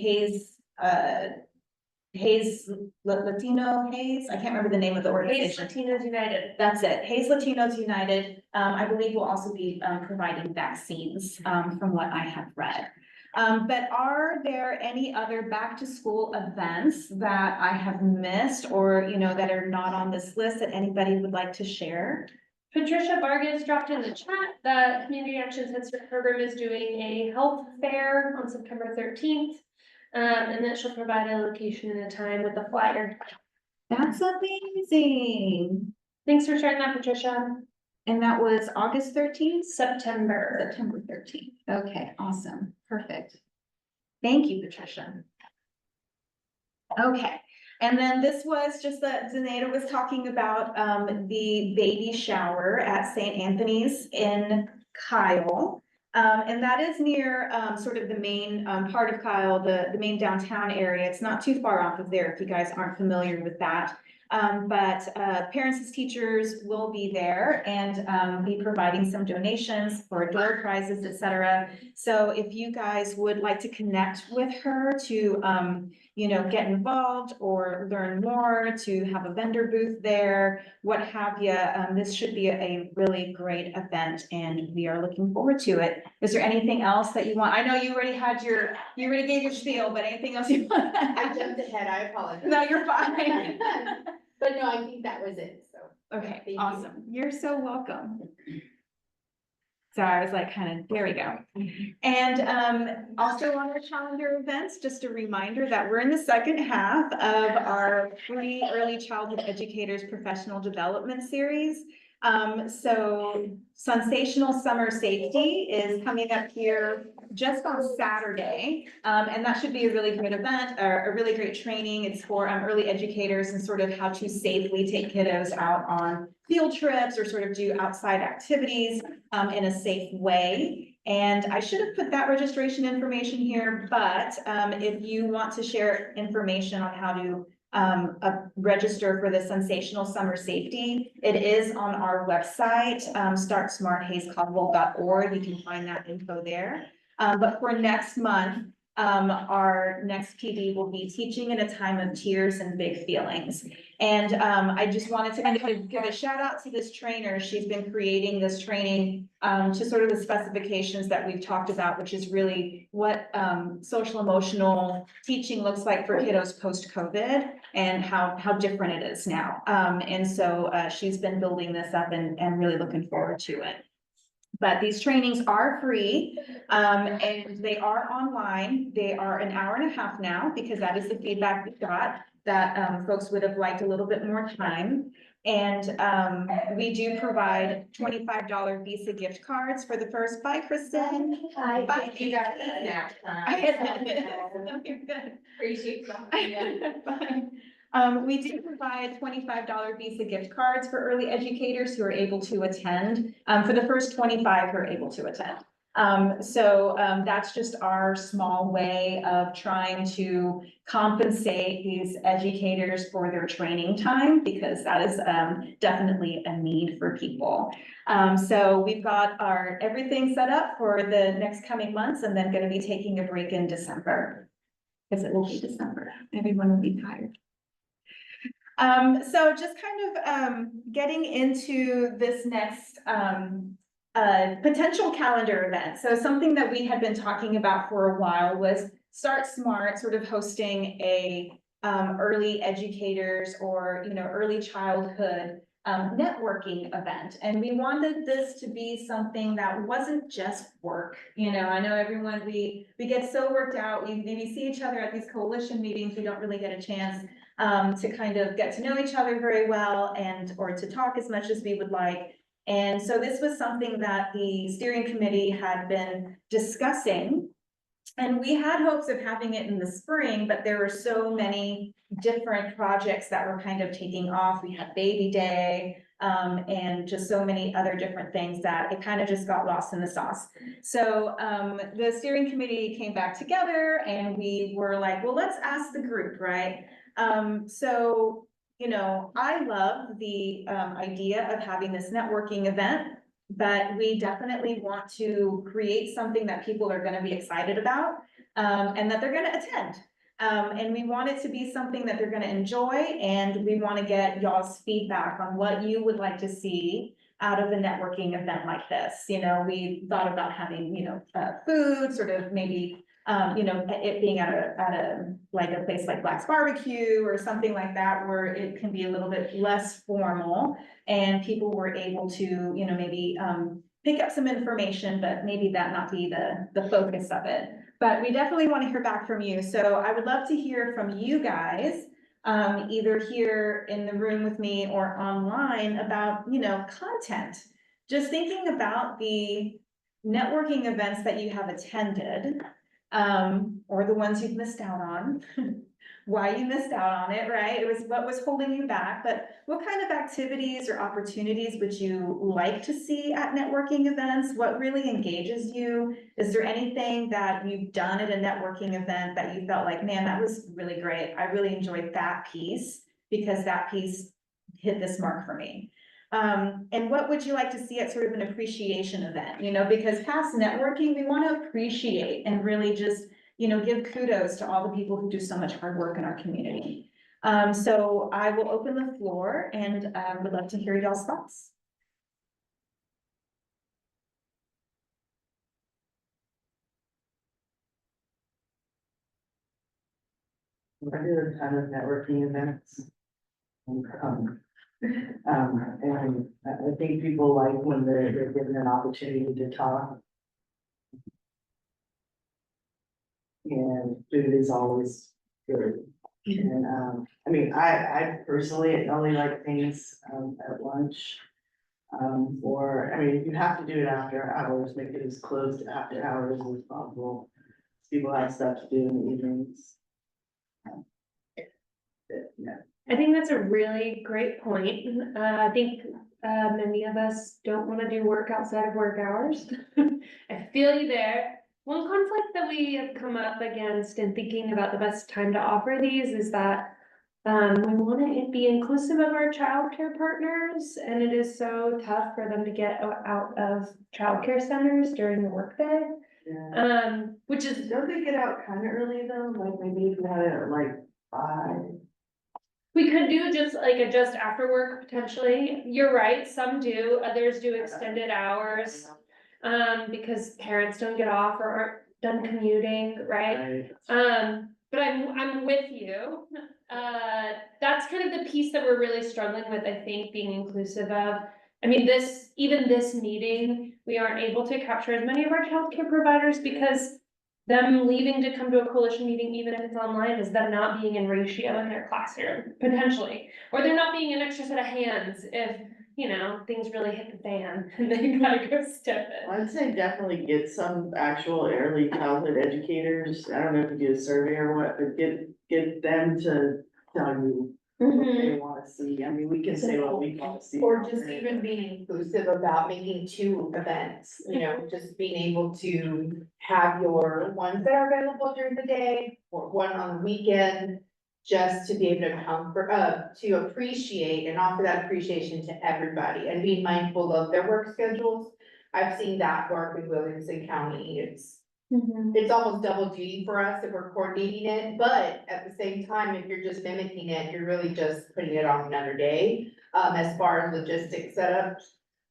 Latino Hayes, I can't remember the name of the Hayes organization. Latinos United. That's it, Hayes Latinos United, I believe will also be, providing vaccines, from what I have read. But are there any other back to school events that I have missed or, that are not on this list that anybody would like to share? Patricia Vargas dropped in the chat that Community Action Center program is doing a health fair on September 13th. And that she'll provide a location and a time with a flyer. That's amazing. Thanks for sharing that, Patricia. And that was August 13th? September. September 13th. Okay, awesome. Perfect. Thank you, Patricia. Okay, and then this was just that Zenaida was talking about the baby shower at St. Anthony's in Kyle. And that is near sort of the main part of Kyle, the main downtown area. It's not too far off of there if you guys aren't familiar with that. But parents as teachers will be there and be providing some donations for door prizes, etc. So if you guys would like to connect with her to, get involved or learn more, to have a vendor booth there, what have you, this should be a really great event and we are looking forward to it. Is there anything else that you want? I know you already gave your spiel, but anything else you want? I jumped ahead, I apologize. No, you're fine. But no, I think that was it, so. Okay, Thank you. awesome. You're so welcome. So I was like, there we go. And also on our calendar events, just a reminder that we're in the second half of our free early childhood educators professional development series. So Sensational Summer Safety is coming up here just on Saturday. And that should be a really great event, or a really great training. It's for early educators and sort of how to safely take kiddos out on field trips or sort of do outside activities in a safe way. And I should have put that registration information here, but if you want to share information on how to register for the Sensational Summer Safety, it is on our website, startsmarthazecaldwell.org. You can find that info there. But for next month, our next PD will be teaching in a time of tears and big feelings. And I just wanted to kind of give a shout out to this trainer. She's been creating this training to sort of the specifications that we've talked about, which is really what social emotional teaching looks like for kiddos post-COVID and how different it is now. And so she's been building this up and really looking forward to it. But these trainings are free, and they are online. They are an hour and a half now, because that is the feedback we got, that folks would have liked a little bit more time. And we do provide $25 Visa gift cards for the first. Bye, Kristen. Bye. You got snack time. Appreciate that. Bye. We do provide $25 Visa gift cards for early educators who are able to attend, for the first 25 who are able to attend. That's just our small way of trying to compensate these educators for their training time, because that is, definitely a need for people. So we've got our, everything set up for the next coming months, and then gonna be taking a break in December. Because it will be December, everyone will be tired. So just kind of, getting into this next, potential calendar event. So something that we had been talking about for a while was Start Smart, sort of hosting a, early educators or, early childhood, networking event. And we wanted this to be something that wasn't just work. I know everyone, we get so worked out, we maybe see each other at these coalition meetings, we don't really get a chance to kind of get to know each other very well or to talk as much as we would like. And so this was something that the steering committee had been discussing. And we had hopes of having it in the spring, but there were so many different projects that were kind of taking off. We had Baby Day, and just so many other different things that it kind of just got lost in the sauce. So the steering committee came back together and we were like, well, let's ask the group, right? I love the idea of having this networking event, but we definitely want to create something that people are gonna be excited about, and that they're gonna attend. And we want it to be something that they're gonna enjoy, and we wanna get y'all's feedback on what you would like to see out of a networking event like this. We thought about having, food, sort of maybe, it being at a place like Black's Barbecue or something like that, where it can be a little bit less formal and people were able to, maybe, pick up some information, but maybe that not be the focus of it. But we definitely want to hear back from you. So I would love to hear from you guys, either here in the room with me or online about, content. Just thinking about the networking events that you have attended, or the ones you've missed out on, why you missed out on it, right? It was what was holding you back, but what kind of activities or opportunities would you like to see at networking events? What really engages you? Is there anything that you've done at a networking event that you felt like, man, that was really great. I really enjoyed that piece because that piece hit this mark for me. And what would you like to see at sort of an appreciation event? Because past networking, we want to appreciate and really just, give kudos to all the people who do so much hard work in our community. So I will open the floor and would love to hear y'all's thoughts. I do a ton of networking events. And I think people like when they're given an opportunity to talk. And food is always good. And, I personally only like things, at lunch. You have to do it after hours, make it as close to after hours as possible. People have stuff to do in the evenings. Yeah. I think that's a really great point. I think many of us don't want to do work outside of work hours. I feel you there. One conflict that we have come up against in thinking about the best time to offer these is that we want to be inclusive of our childcare partners, and it is so tough for them to get out of childcare centers during the workday. Yeah. Which is, Don't they get out kind of early though? Like maybe if you had it at like 5. we could do just like a just after work potentially. You're right, some do, others do extended hours. Because parents don't get off or aren't done commuting, right? But I'm with you. That's kind of the piece that we're really struggling with, I think, being inclusive of. Even this meeting, we aren't able to capture as many of our childcare providers because them leaving to come to a coalition meeting, even if it's online, is them not being in ratio in their classroom, potentially. Or they're not being an extra set of hands if, things really hit the fan and they gotta go step it. I'd say definitely get some actual early childhood educators. I don't know if you do a survey or what, but get them to tell you what they wanna see. I mean, we can say what we wanna see. Or just even being inclusive about making 2 events, just being able to have your ones that are available during the day, or one on the weekend. Just to be able to come to appreciate and offer that appreciation to everybody and be mindful of their work schedules. I've seen that work in Williamson County, it's almost double duty for us if we're coordinating it, but at the same time, if you're just mimicking it, you're really just putting it on another day. As far as logistics setups,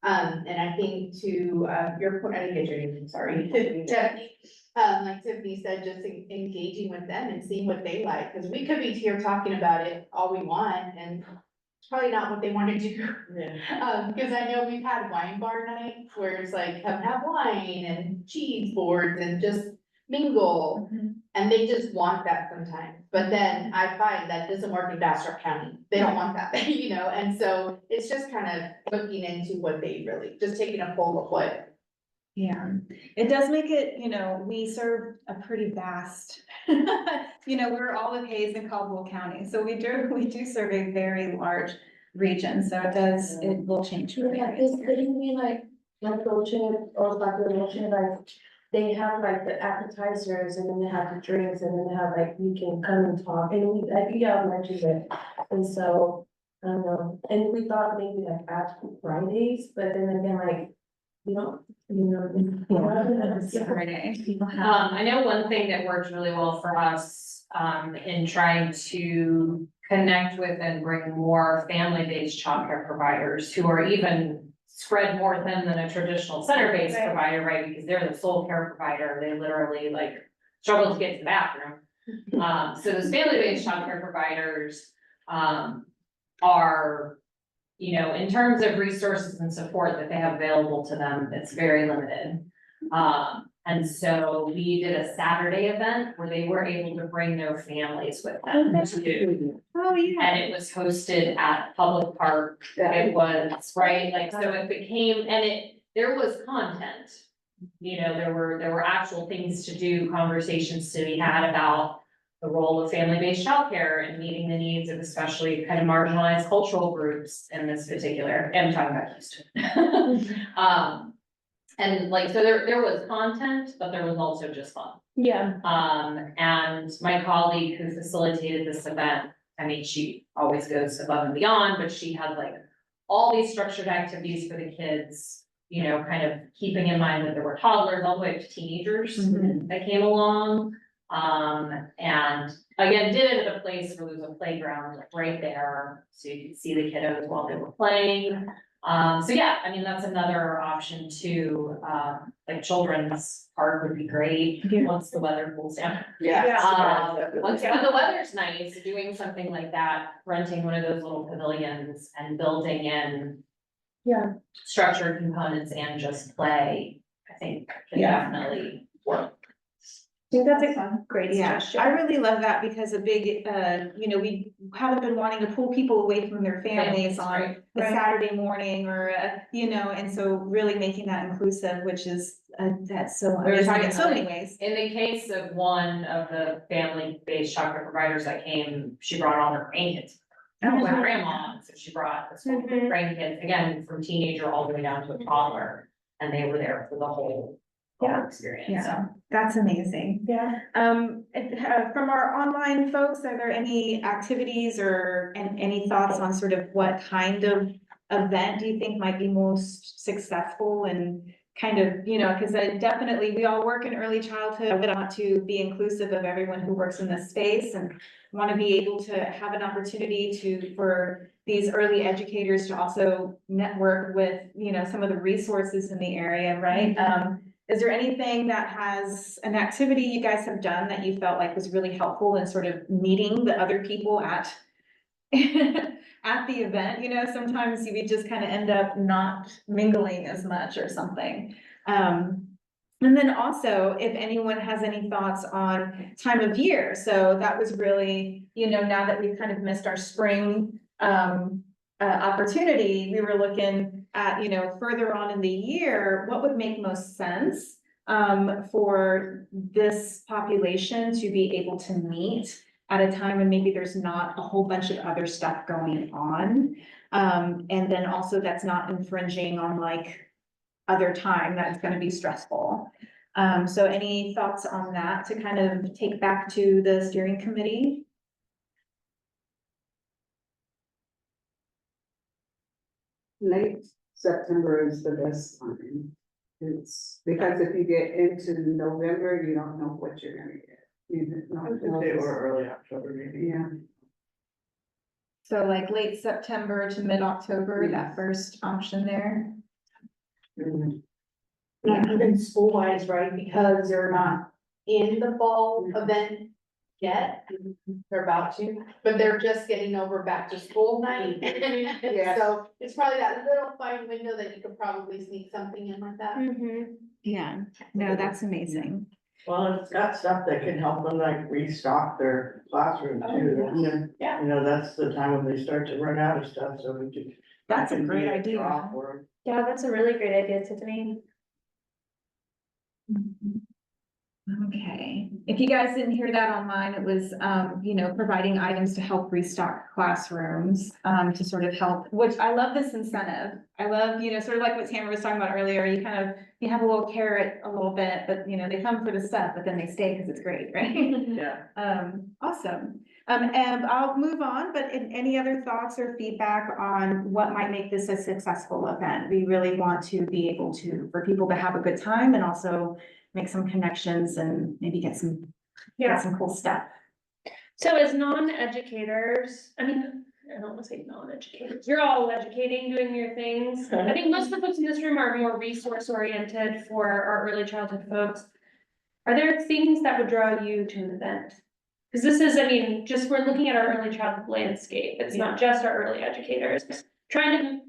and I think to, your point, I didn't get your name, sorry, Tiffany. Like Tiffany said, just engaging with them and seeing what they like, cause we could be here talking about it all we want, and it's probably not what they wanna do. Yeah. Cause I know we've had wine bar nights where it's like, come have wine and cheese boards and just mingle. And they just want that sometimes, but then I find that doesn't work in Bastrop County, they don't want that, and so it's just kind of looking into what they really, just taking a poll of what. Yeah, it does make it, we serve a pretty vast, we're all of Hayes and Caldwell County, so we do serve a very large region, so it will change. from Yeah, area it's to area. getting me like coaching or like the motion, like, they have like the appetizers and then they have the drinks and then they have like, you can come and talk, and we, I think y'all mentioned it. And so, I don't know, and we thought maybe like after Fridays, but then again, like, you don't, It's Friday. People have- I know one thing that worked really well for us, in trying to connect with and bring more family-based childcare providers who are even spread more thin than a traditional center-based Right. provider, right? Because they're the sole care provider, they literally like struggle to get to the bathroom. So those family-based childcare providers, are, in terms of resources and support that they have available to them, it's very limited. And so we did a Saturday event where they were able to bring their families with them too. Oh, yeah. And it was hosted at Public Park, it was, right, like, so it became, there was content. There were actual things to do, conversations to be had about the role of family-based childcare and meeting the needs of especially kind of marginalized cultural groups in this particular, I'm talking about Houston. And like, so there was content, but there was also just fun. Yeah. And my colleague who facilitated this event, I mean, she always goes above and beyond, but she had like all these structured activities for the kids, kind of keeping in mind that there were toddlers all the way up to teenagers that came along. And again, did it at a place where there was a playground like right there, so you could see the kiddos while they were playing. So yeah, I mean, that's another option too, like children's park would be great once the weather cools down. Once when the weather's nice, doing something like that, renting one of those little pavilions and building in. Yeah. Structured components and just play, I think can definitely work. I think that's a great Yeah, suggestion. I really love that because a big, we haven't been wanting to pull people away from their families on Right. a Saturday morning or, and so really making that inclusive, which is, that's so We were amazing talking in so about, many ways. In the case of one of the family-based childcare providers that came, she brought all her grandkids. Oh, With wow. grandma, so she brought the school grandkids, again, from teenager all the way down to a toddler, and they were there for the whole experience, so. Yeah, that's amazing. Yeah. From our online folks, are there any activities or any thoughts on sort of what kind of event do you think might be most successful and kind of, because definitely we all work in early childhood. I want to be inclusive of everyone who works in this space and want to be able to have an opportunity for these early educators to also network with, some of the resources in the area, right? Is there anything that has an activity you guys have done that you felt like was really helpful in sort of meeting the other people at at the event? Sometimes we just kind of end up not mingling as much or something. And then also, if anyone has any thoughts on time of year, so that was really, now that we've kind of missed our spring opportunity, we were looking at, further on in the year, what would make most sense for this population to be able to meet at a time when maybe there's not a whole bunch of other stuff going on. And then also that's not infringing on like other time that's gonna be stressful. So any thoughts on that to kind of take back to the steering committee? Late September is the best time. It's because if you get into November, you don't know what you're gonna get. You I don't think know they this- were early October, maybe. Yeah, So like late September to mid-October, that Yes. first option there. Not even school wise, right, because they're not in the fall event yet. They're about to, but they're just getting over back to school night. Yes. So it's probably that little fine window that you could probably sneak something in like that. Yeah, no, that's amazing. Well, it's got stuff that can help them like restock their classroom too. Yeah. You know, that's the time when they start to run out of stuff, so we could. That's a that can be great a idea. draw for 'em. Yeah, that's a really great idea, Tiffany. Okay, if you guys didn't hear that online, it was, you know, providing items to help restock classrooms, to sort of help, which I love this incentive. I love, you know, sort of like what Tamara was talking about earlier, you kind of, you have a little carrot a little bit, but you know, they come for the stuff, but then they stay because it's great, right? Yeah. Awesome. And I'll move on, but any other thoughts or feedback on what might make this a successful event? We really want to be able to, for people to have a good time and also make some connections and maybe get some cool stuff. So as non-educators, I mean, I don't wanna say non-educators, you're all educating, doing your things. I think most of the folks in this room are more resource oriented for our early childhood folks. Are there things that would draw you to an event? Cause this is, I mean, just we're looking at our early childhood landscape, it's not just our early educators. Trying to,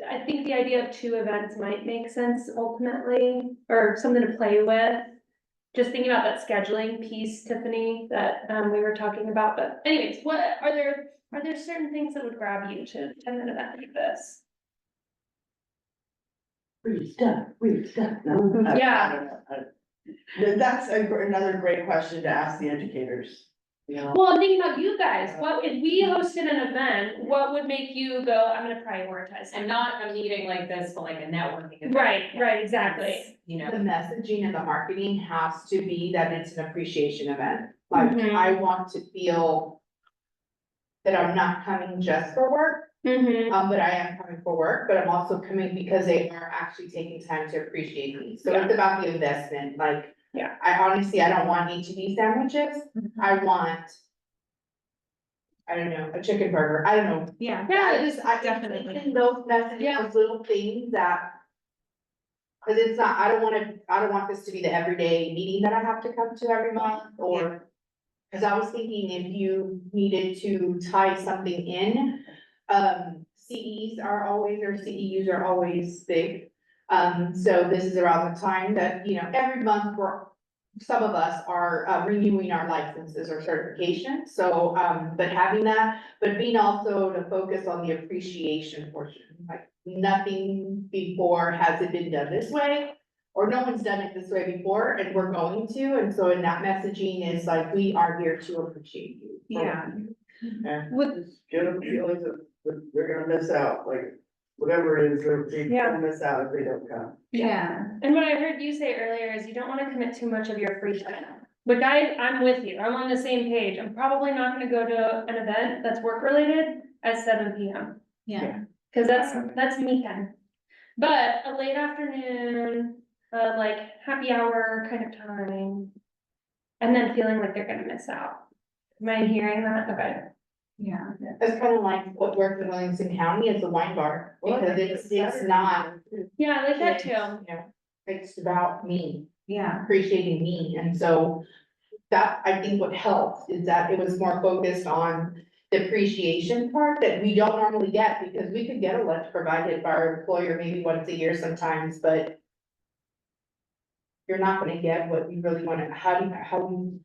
I think the idea of 2 events might make sense ultimately, or something to play with. Just thinking about that scheduling piece, Tiffany, that we were talking about, but anyways, what are there certain things that would grab you to attend an event like this? Weird stuff. No, Yeah. I don't know. That's another great question to ask the educators, you know? Well, I'm thinking about you guys, what, if we hosted an event, what would make you go, I'm gonna prioritize? And not a meeting like this, but like a networking event. Right, exactly. You The know, messaging and the marketing has to be that it's an appreciation event. Like, Mhm. I want to feel that I'm not coming just for work, but I am coming for work, but I'm also coming because they are actually taking time to appreciate me. So it's about the investment, like. Yeah. I honestly, I don't want HEB sandwiches, I want. I don't know, a chicken burger, I don't know. Yeah. I Definitely. think those messages, Yeah. those little things that. Cause it's not, I don't want this to be the everyday meeting that I have to come to every month, or. Cause I was thinking if you needed to tie something in, CEs are always, or CEUs are always big. So this is around the time that, you know, every month some of us are renewing our licenses or certification, so, but having that, but being also to focus on the appreciation portion, like nothing before has it been done this way, or no one's done it this way before, and we're going to, and so in that messaging is like, we are here to appreciate you. Yeah. And Would- just give them feelings that they're gonna miss out, like, whatever it is, they're Yeah. gonna miss out if they don't come. Yeah. And what I heard you say earlier is you don't wanna commit too much of your free time. But I'm with you, I'm on the same page, I'm probably not gonna go to an event that's work related at 7 PM. Yeah. Cause that's me time. But a late afternoon, like happy hour kind of time. And then feeling like they're gonna miss out. Am I hearing that? Okay. Yeah. It's kind of like what worked in Williamson County is the wine bar, because it's not, Yeah, I like that you too. know, it's about me, Yeah. appreciating me, and so. That, I think what helped is that it was more focused on the appreciation part that we don't normally get, because we could get a lunch provided by our employer maybe once a year sometimes, but. You're not gonna get what you really wanna, how you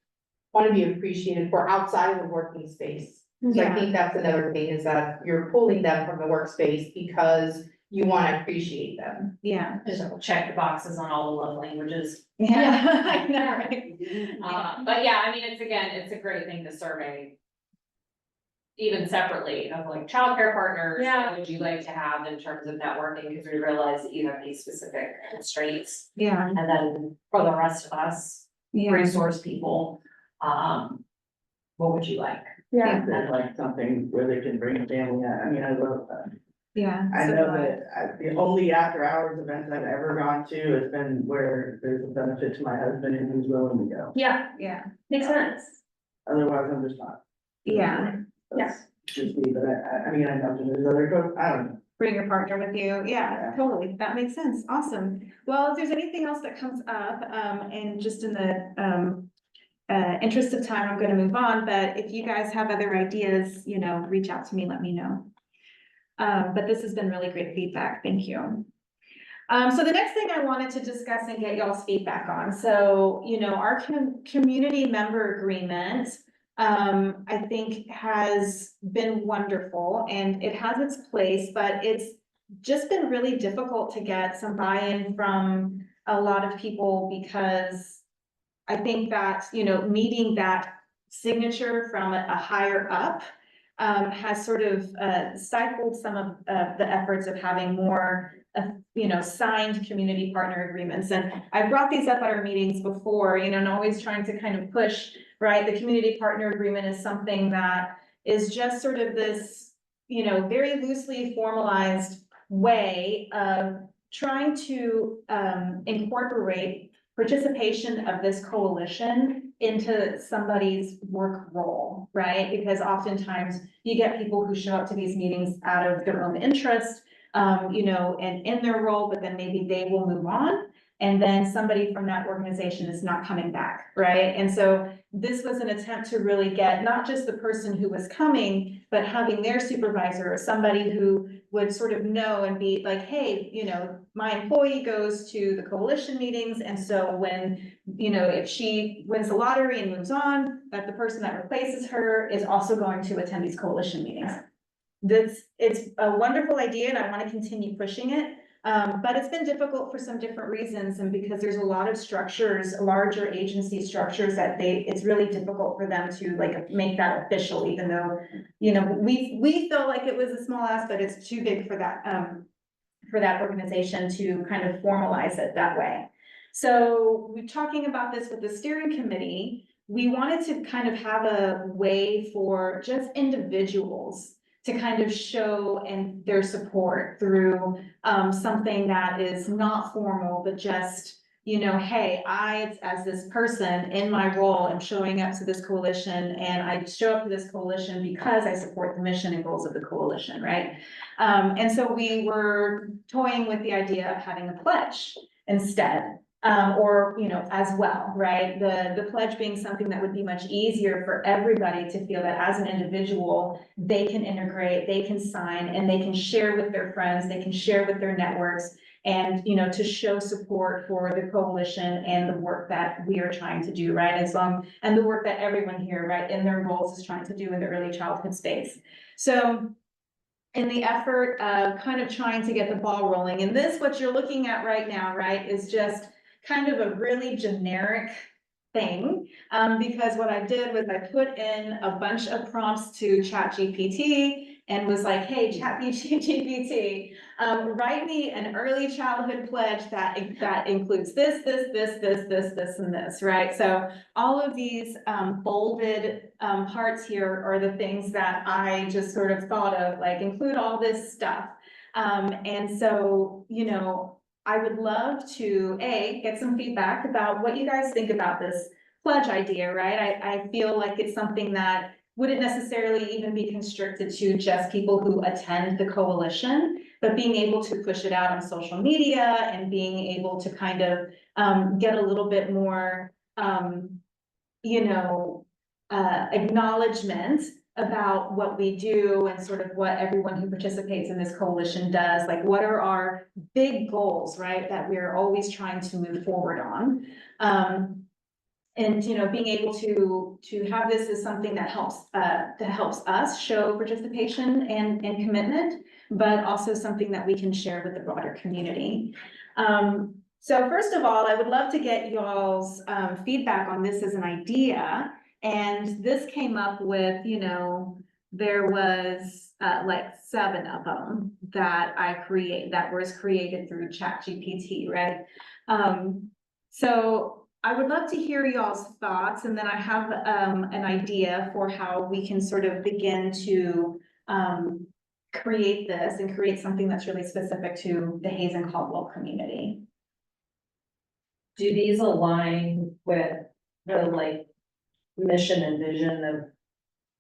wanna be appreciated for outside of the working space. So I think that's another thing, is that you're pulling them from the workspace because you wanna appreciate them. Yeah. Just check the boxes on all the love languages. Yeah, I know, right? But yeah, I mean, it's a great thing to survey. Even separately of like childcare partners, Yeah. what would you like to have in terms of networking, because we realize that you have these specific constraints. Yeah, And then for the rest of us, yeah, resource people, what would you like? Yeah. I'd like something where they can bring family, I mean, I love that. yeah. I so know do I. that the only after hours events I've ever gone to has been where there's a benefit to my husband and he's willing to go. Yeah, Yeah, makes sense. Otherwise, I'm just not. yeah. That's just me, but I mean, I know there's other folks, I don't know. Bring your partner with you. Yeah, Yeah. totally. That makes sense. Awesome. Well, if there's anything else that comes up, and just in the, interest of time, I'm gonna move on, but if you guys have other ideas, you know, reach out to me, let me know. But this has been really great feedback. Thank you. So the next thing I wanted to discuss and get y'all's feedback on, so, you know, our community member agreement, I think has been wonderful and it has its place, but it's just been really difficult to get some buy-in from a lot of people because I think that, you know, meeting that signature from a higher up has sort of stifled some of the efforts of having more, you know, signed community partner agreements. And I brought these up at our meetings before, you know, and always trying to kind of push, right? The community partner agreement is something that is just sort of this, you know, very loosely formalized way of trying to incorporate participation of this coalition into somebody's work role, right? Because oftentimes you get people who show up to these meetings out of their own interest, you know, and in their role, but then maybe they will move on. And then somebody from that organization is not coming back, right? And so this was an attempt to really get not just the person who was coming, but having their supervisor or somebody who would sort of know and be like, hey, you know, my employee goes to the coalition meetings. And so when, you know, if she wins the lottery and moves on, that the person that replaces her is also going to attend these coalition meetings. It's a wonderful idea and I want to continue pushing it. But it's been difficult for some different reasons and because there's a lot of structures, larger agency structures that it's really difficult for them to like make that official, even though, you know, we felt like it was a small ask, but it's too big for that organization to kind of formalize it that way. So we're talking about this with the steering committee. We wanted to kind of have a way for just individuals to kind of show and their support through something that is not formal, but just, you know, hey, I, as this person in my role, am showing up to this coalition and I show up to this coalition because I support the mission and goals of the coalition, right? And so we were toying with the idea of having a pledge instead. Or, you know, as well, right? The pledge being something that would be much easier for everybody to feel that as an individual, they can integrate, they can sign, and they can share with their friends, they can share with their networks, and, you know, to show support for the coalition and the work that we are trying to do, right? And the work that everyone here, right, in their roles is trying to do in the early childhood space. So in the effort of kind of trying to get the ball rolling, and this, what you're looking at right now, right, is just kind of a really generic thing. Because what I did was I put in a bunch of prompts to ChatGPT and was like, hey, ChatGPT, write me an early childhood pledge that includes this, and this, right? So all of these bolded parts here are the things that I just sort of thought of, like include all this stuff. And so, you know, I would love to, get some feedback about what you guys think about this pledge idea, right? I feel like it's something that wouldn't necessarily even be constricted to just people who attend the coalition, but being able to push it out on social media and being able to kind of get a little bit more, you know, acknowledgement about what we do and sort of what everyone who participates in this coalition does, like what are our big goals, right, that we're always trying to move forward on. and, you know, being able to have this as something that helps us show participation and commitment, but also something that we can share with the broader community. So first of all, I would love to get y'all's feedback on this as an idea. And this came up with, you know, there was like 7 of them that that was created through ChatGPT, right? So I would love to hear y'all's thoughts, and then I have an idea for how we can sort of begin to create this and create something that's really specific to the Hayes and Caldwell community. Do these align with the like mission and vision of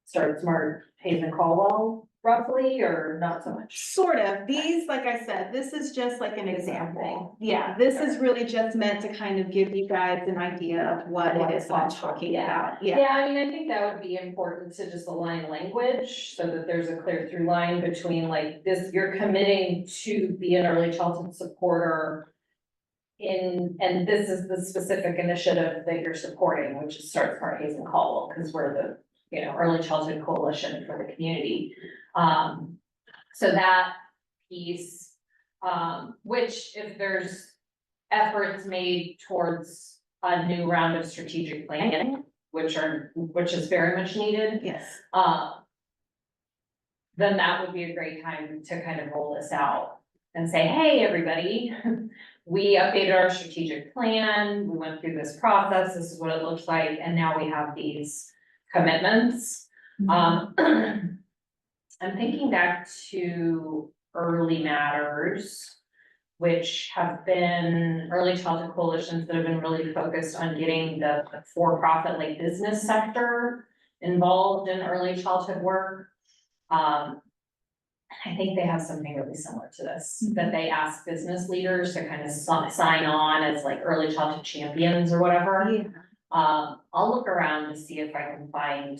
Start Smart Hayes and Caldwell roughly, or not so much? Sort of. These, like I said, this is just like an example. Yeah, this is really just meant to kind of give you guys an idea of what it is that I'm talking about. Yeah. Yeah, I mean, I think that would be important to just align language so that there's a clear through line between like this, you're committing to be an early childhood supporter and this is the specific initiative that you're supporting, which is Start Smart Hayes and Caldwell, because we're the, you know, early childhood coalition for the community. So that piece, which if there's efforts made towards a new round of strategic planning, which is very much needed, Yes. then that would be a great time to kind of roll this out and say, hey, everybody, we updated our strategic plan, we went through this process, this is what it looks like, and now we have these commitments. I'm thinking back to Early Matters, which have been early childhood coalitions that have been really focused on getting the for-profit like business sector involved in early childhood work. I think they have something really similar to this, that they ask business leaders to kind of sign on as like early childhood champions or whatever. Yeah. I'll look around to see if I can find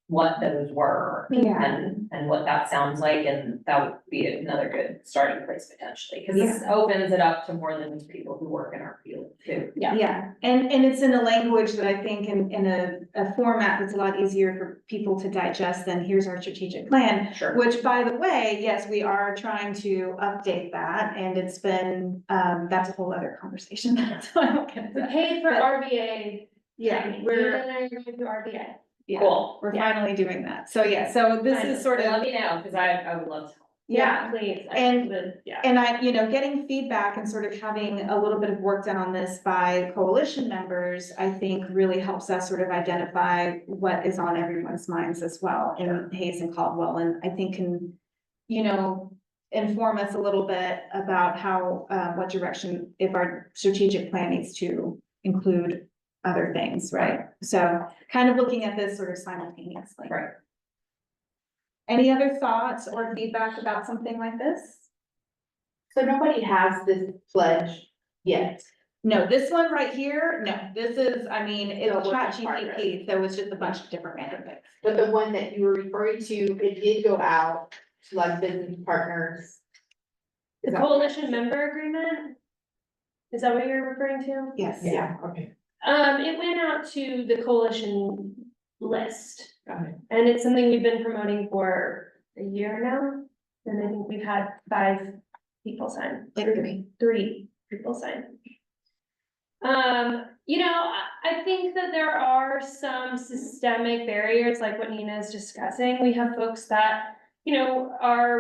what those were Yeah. and what that sounds like, and that would be another good starting place potentially, because this opens it up to more than just people who work in our field too. Yeah, and it's in a language that I think in a format that's a lot easier for people to digest than here's our strategic plan. Sure. Which, by the way, yes, we are trying to update that, and it's been, that's a whole other conversation. So I won't get into We that. paid for But- RBA. Yeah, training. we're, You and I are going through RBA. yeah, Cool. we're finally doing that. So, yeah, so this is sort Let of, me know, because I would love to. yeah. Please. Yeah. And I, you know, getting feedback and sort of having a little bit of work done on this by coalition members, I think really helps us sort of identify what is on everyone's minds as well in Hayes and Caldwell, and I think can, you know, inform us a little bit about how, what direction, if our strategic plan needs to include other things, right? So kind of looking at this sort of simultaneously. Right. Any other thoughts or feedback about something like this? So nobody has this pledge yet. No, this one right here, no, this is, I mean, it's So work in ChatGPT, so it's just a bunch of different random things. But the one that you were referring to, it did go out to like business partners. The coalition member agreement? Is that what you're referring to? Yes. Yeah, okay. It went out to the coalition list. Got it. And it's something we've been promoting for a year now. And I think we've had 5 people sign. Like 3. 3 people sign. You know, I think that there are some systemic barriers, like what Nina is discussing. We have folks that, you know,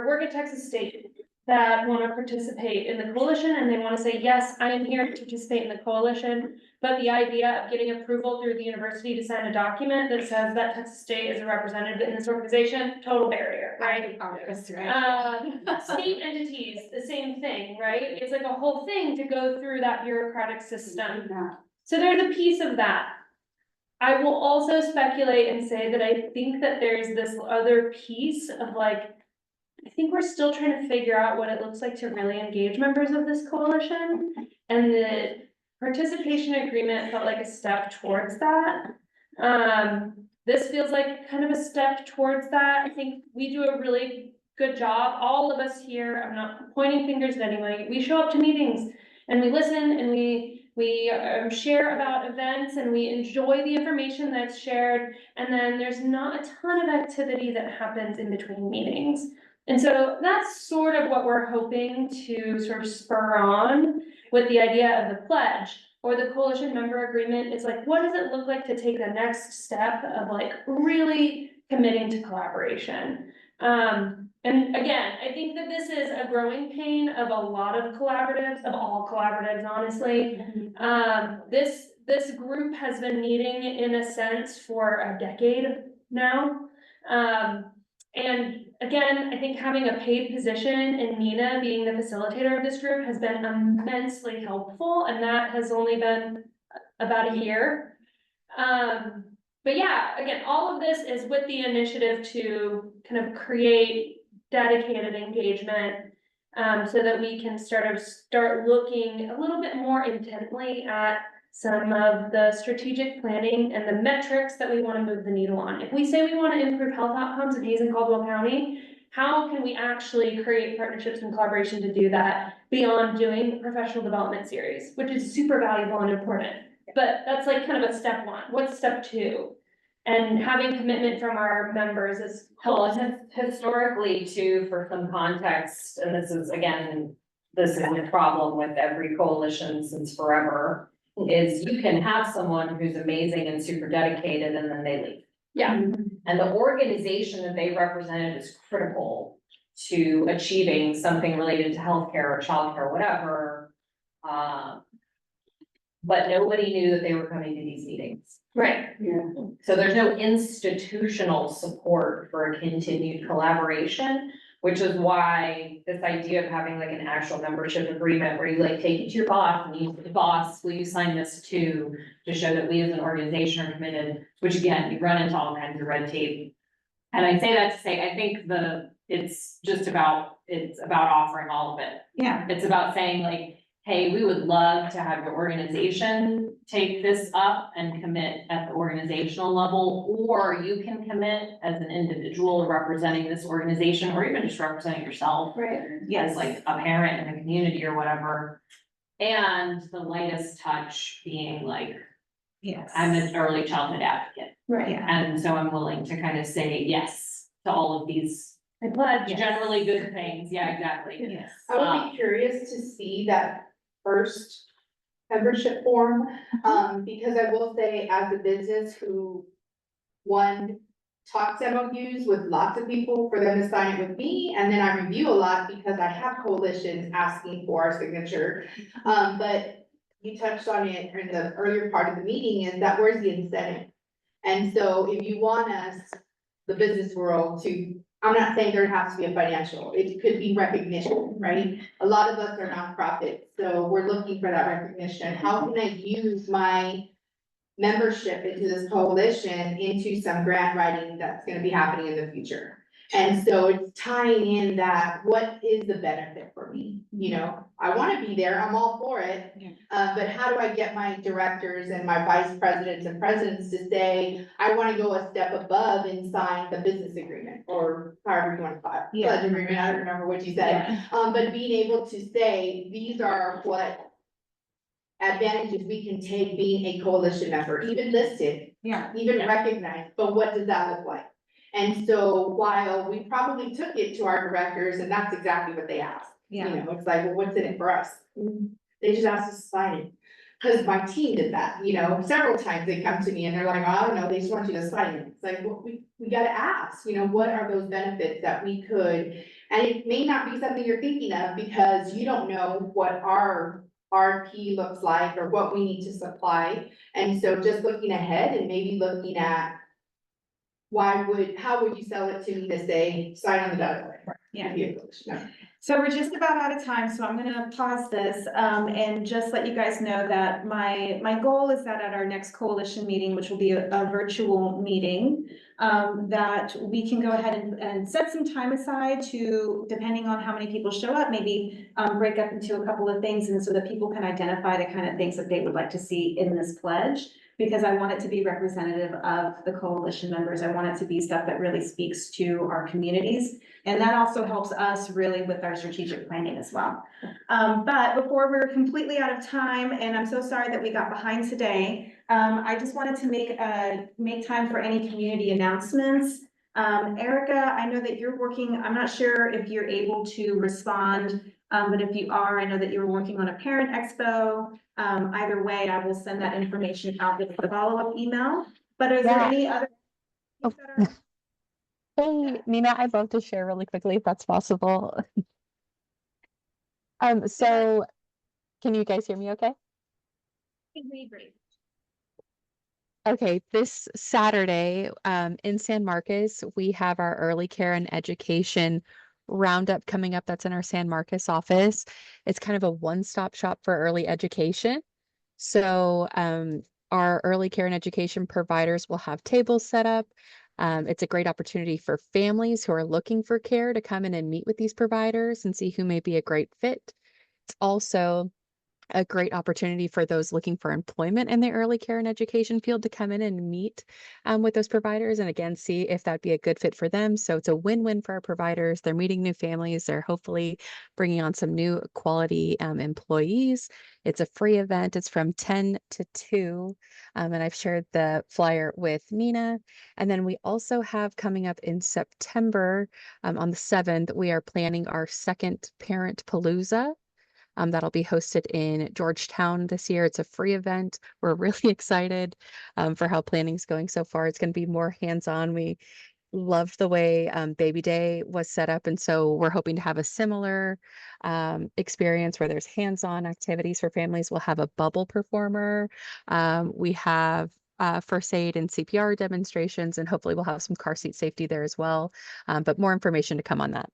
work at Texas State that want to participate in the coalition, and they want to say, yes, I am here to participate in the coalition. But the idea of getting approval through the university to sign a document that says that Texas State is a representative in this organization, total barrier, right? State entities, the same thing, right? It's like a whole thing to go through that bureaucratic system. So there's a piece of that. I will also speculate and say that I think that there's this other piece of like, I think we're still trying to figure out what it looks like to really engage members of this coalition. And the participation agreement felt like a step towards that. This feels like kind of a step towards that. I think we do a really good job. All of us here, I'm not pointing fingers at anybody. We show up to meetings and we listen and we We share about events and we enjoy the information that's shared. And then there's not a ton of activity that happens in between meetings. And so that's sort of what we're hoping to sort of spur on with the idea of the pledge or the coalition member agreement. It's like, what does it look like to take the next step of like really committing to collaboration? And again, I think that this is a growing pain of a lot of collaboratives, of all collaboratives, honestly. This group has been meeting in a sense for a decade now. And again, I think having a paid position and Nina being the facilitator of this group has been immensely helpful, and that has only been about a year. But yeah, again, all of this is with the initiative to kind of create dedicated engagement, so that we can start looking a little bit more intently at some of the strategic planning and the metrics that we want to move the needle on. If we say we want to improve health outcomes in Hayes and Caldwell County, how can we actually create partnerships and collaboration to do that beyond doing the professional development series, which is super valuable and important. But that's like kind of a step one. What's step two? And having commitment from our members is Well, helpful. historically too, for some context, and this is a problem with every coalition since forever, is you can have someone who's amazing and super dedicated and then they leave. Yeah. And the organization that they represented is critical to achieving something related to healthcare or childcare, whatever. But nobody knew that they were coming to these meetings. Right. Yeah. So there's no institutional support for a continued collaboration, which is why this idea of having like an actual membership agreement where you like take it to your boss and you, boss, will you sign this too? To show that we as an organization are committed, which again, we run into all kinds of red tape. And I say that to say, I think it's about offering all of it. Yeah. It's about saying like, hey, we would love to have your organization take this up and commit at the organizational level, or you can commit as an individual representing this organization, or even just representing yourself. Right. As like a parent in the community or whatever. And the lightest touch being like, Yes. I'm an early childhood advocate. Right. Yeah. And so I'm willing to kind of say yes to all of these I pledge. generally good things. Yeah, exactly. Yes. I would be curious to see that first membership form, because I will say as a business who, one, talks MOUs with lots of people for them to sign it with me, and then I review a lot because I have coalitions asking for our signature. But you touched on it in the earlier part of the meeting, is that where's the incentive? And so if you want us, the business world, to, I'm not saying there has to be a financial, it could be recognition, right? A lot of us are nonprofits, so we're looking for that recognition. How can I use my membership into this coalition into some grant writing that's gonna be happening in the future? And so it's tying in that, what is the benefit for me? You know, I wanna be there, I'm all for it. But how do I get my directors and my vice presidents and presidents to say, I wanna go a step above and sign the business agreement, or however you wanna call it, Yeah. pledge agreement, I don't remember what you said. But being able to say, these are what advantages we can take being a coalition member, even listed, Yeah. even recognized, but what does that look like? And so while we probably took it to our directors, and that's exactly what they asked, you Yeah. know, it's like, well, what's in it for us? They just asked us to sign it, cause my team did that, you know, several times they come to me and they're like, I don't know, they just want you to sign it. It's like, well, we gotta ask, you know, what are those benefits that we could, and it may not be something you're thinking of because you don't know what our RP looks like or what we need to supply. And so just looking ahead and maybe looking at how would you sell it to me to say, sign on the dotted line? Yeah. No. So we're just about out of time, so I'm gonna pause this, and just let you guys know that my goal is that at our next coalition meeting, which will be a virtual meeting, that we can go ahead and set some time aside to, depending on how many people show up, maybe break up into a couple of things, and so that people can identify the kind of things that they would like to see in this pledge. Because I want it to be representative of the coalition members. I want it to be stuff that really speaks to our communities. And that also helps us really with our strategic planning as well. But before we're completely out of time, and I'm so sorry that we got behind today, I just wanted to make time for any community announcements. Erica, I know that you're working, I'm not sure if you're able to respond, but if you are, I know that you're working on a parent expo. Either way, I will send that information out with a follow-up email. But is there Yeah. any other? Oh. Hey, Nina, I'd love to share really quickly if that's possible. So can you guys hear me okay? Okay, this Saturday, in San Marcos, we have our early care and education roundup coming up. That's in our San Marcos office. It's kind of a one-stop shop for early education. So, our early care and education providers will have tables set up. It's a great opportunity for families who are looking for care to come in and meet with these providers and see who may be a great fit. It's also a great opportunity for those looking for employment in the early care and education field to come in and meet with those providers and again see if that'd be a good fit for them. So it's a win-win for our providers. They're meeting new families. They're hopefully bringing on some new quality employees. It's a free event. It's from 10 to 2. And I've shared the flyer with Nina. And then we also have coming up in September on the 7th, we are planning our second Parent Palooza. That'll be hosted in Georgetown this year. It's a free event. We're really excited for how planning's going so far. It's going to be more hands-on. We loved the way Baby Day was set up, and so we're hoping to have a similar experience where there's hands-on activities for families. We'll have a bubble performer. We have first aid and CPR demonstrations, and hopefully we'll have some car seat safety there as well. But more information to come on that.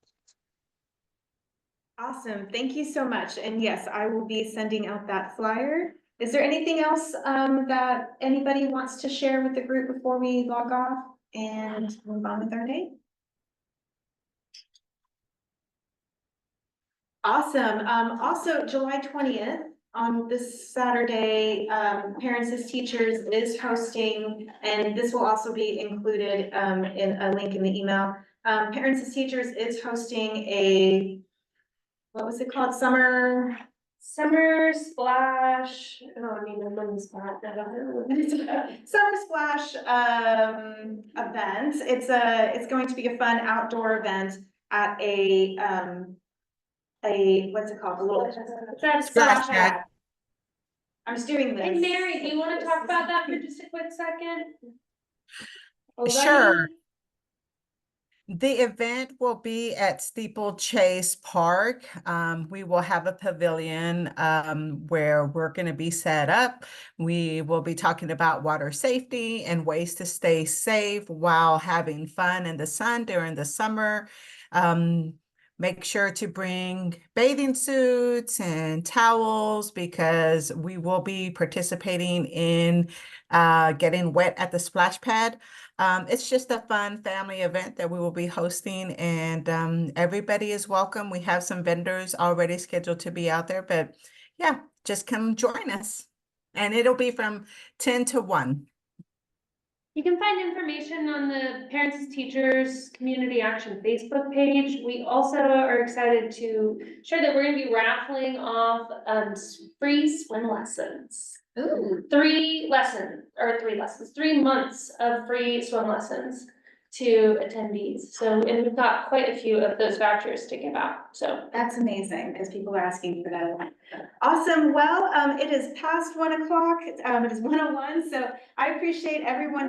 Awesome. Thank you so much. And yes, I will be sending out that flyer. Is there anything else that anybody wants to share with the group before we log off and move on with our day? Awesome. Also, July 20th, on this Saturday, Parents as Teachers is hosting, and this will also be included in a link in the email. Parents as Teachers is hosting a, what was it called? Summer Splash. Oh, I mean, I'm on the spot. I don't know what it's about. Summer Splash event. It's going to be a fun outdoor event at a what's it called? A little splash pad. I was doing this. Hey, Mary, do you want to talk about that for just a quick second? Sure. The event will be at Steeplechase Park. We will have a pavilion where we're going to be set up. We will be talking about water safety and ways to stay safe while having fun in the sun during the summer. Make sure to bring bathing suits and towels because we will be participating in getting wet at the splash pad. It's just a fun family event that we will be hosting, and everybody is welcome. We have some vendors already scheduled to be out there, but yeah, just come join us. And it'll be from 10 to 1. You can find information on the Parents as Teachers Community Action Facebook page. We also are excited to share that we're going to be raffling off free swim lessons. Ooh. 3 months of free swim lessons to attendees. So, and we've got quite a few of those vouchers to give out. So that's amazing because people are asking for that. Awesome. Well, it is past 1 o'clock. It is 1:01. So I appreciate everyone's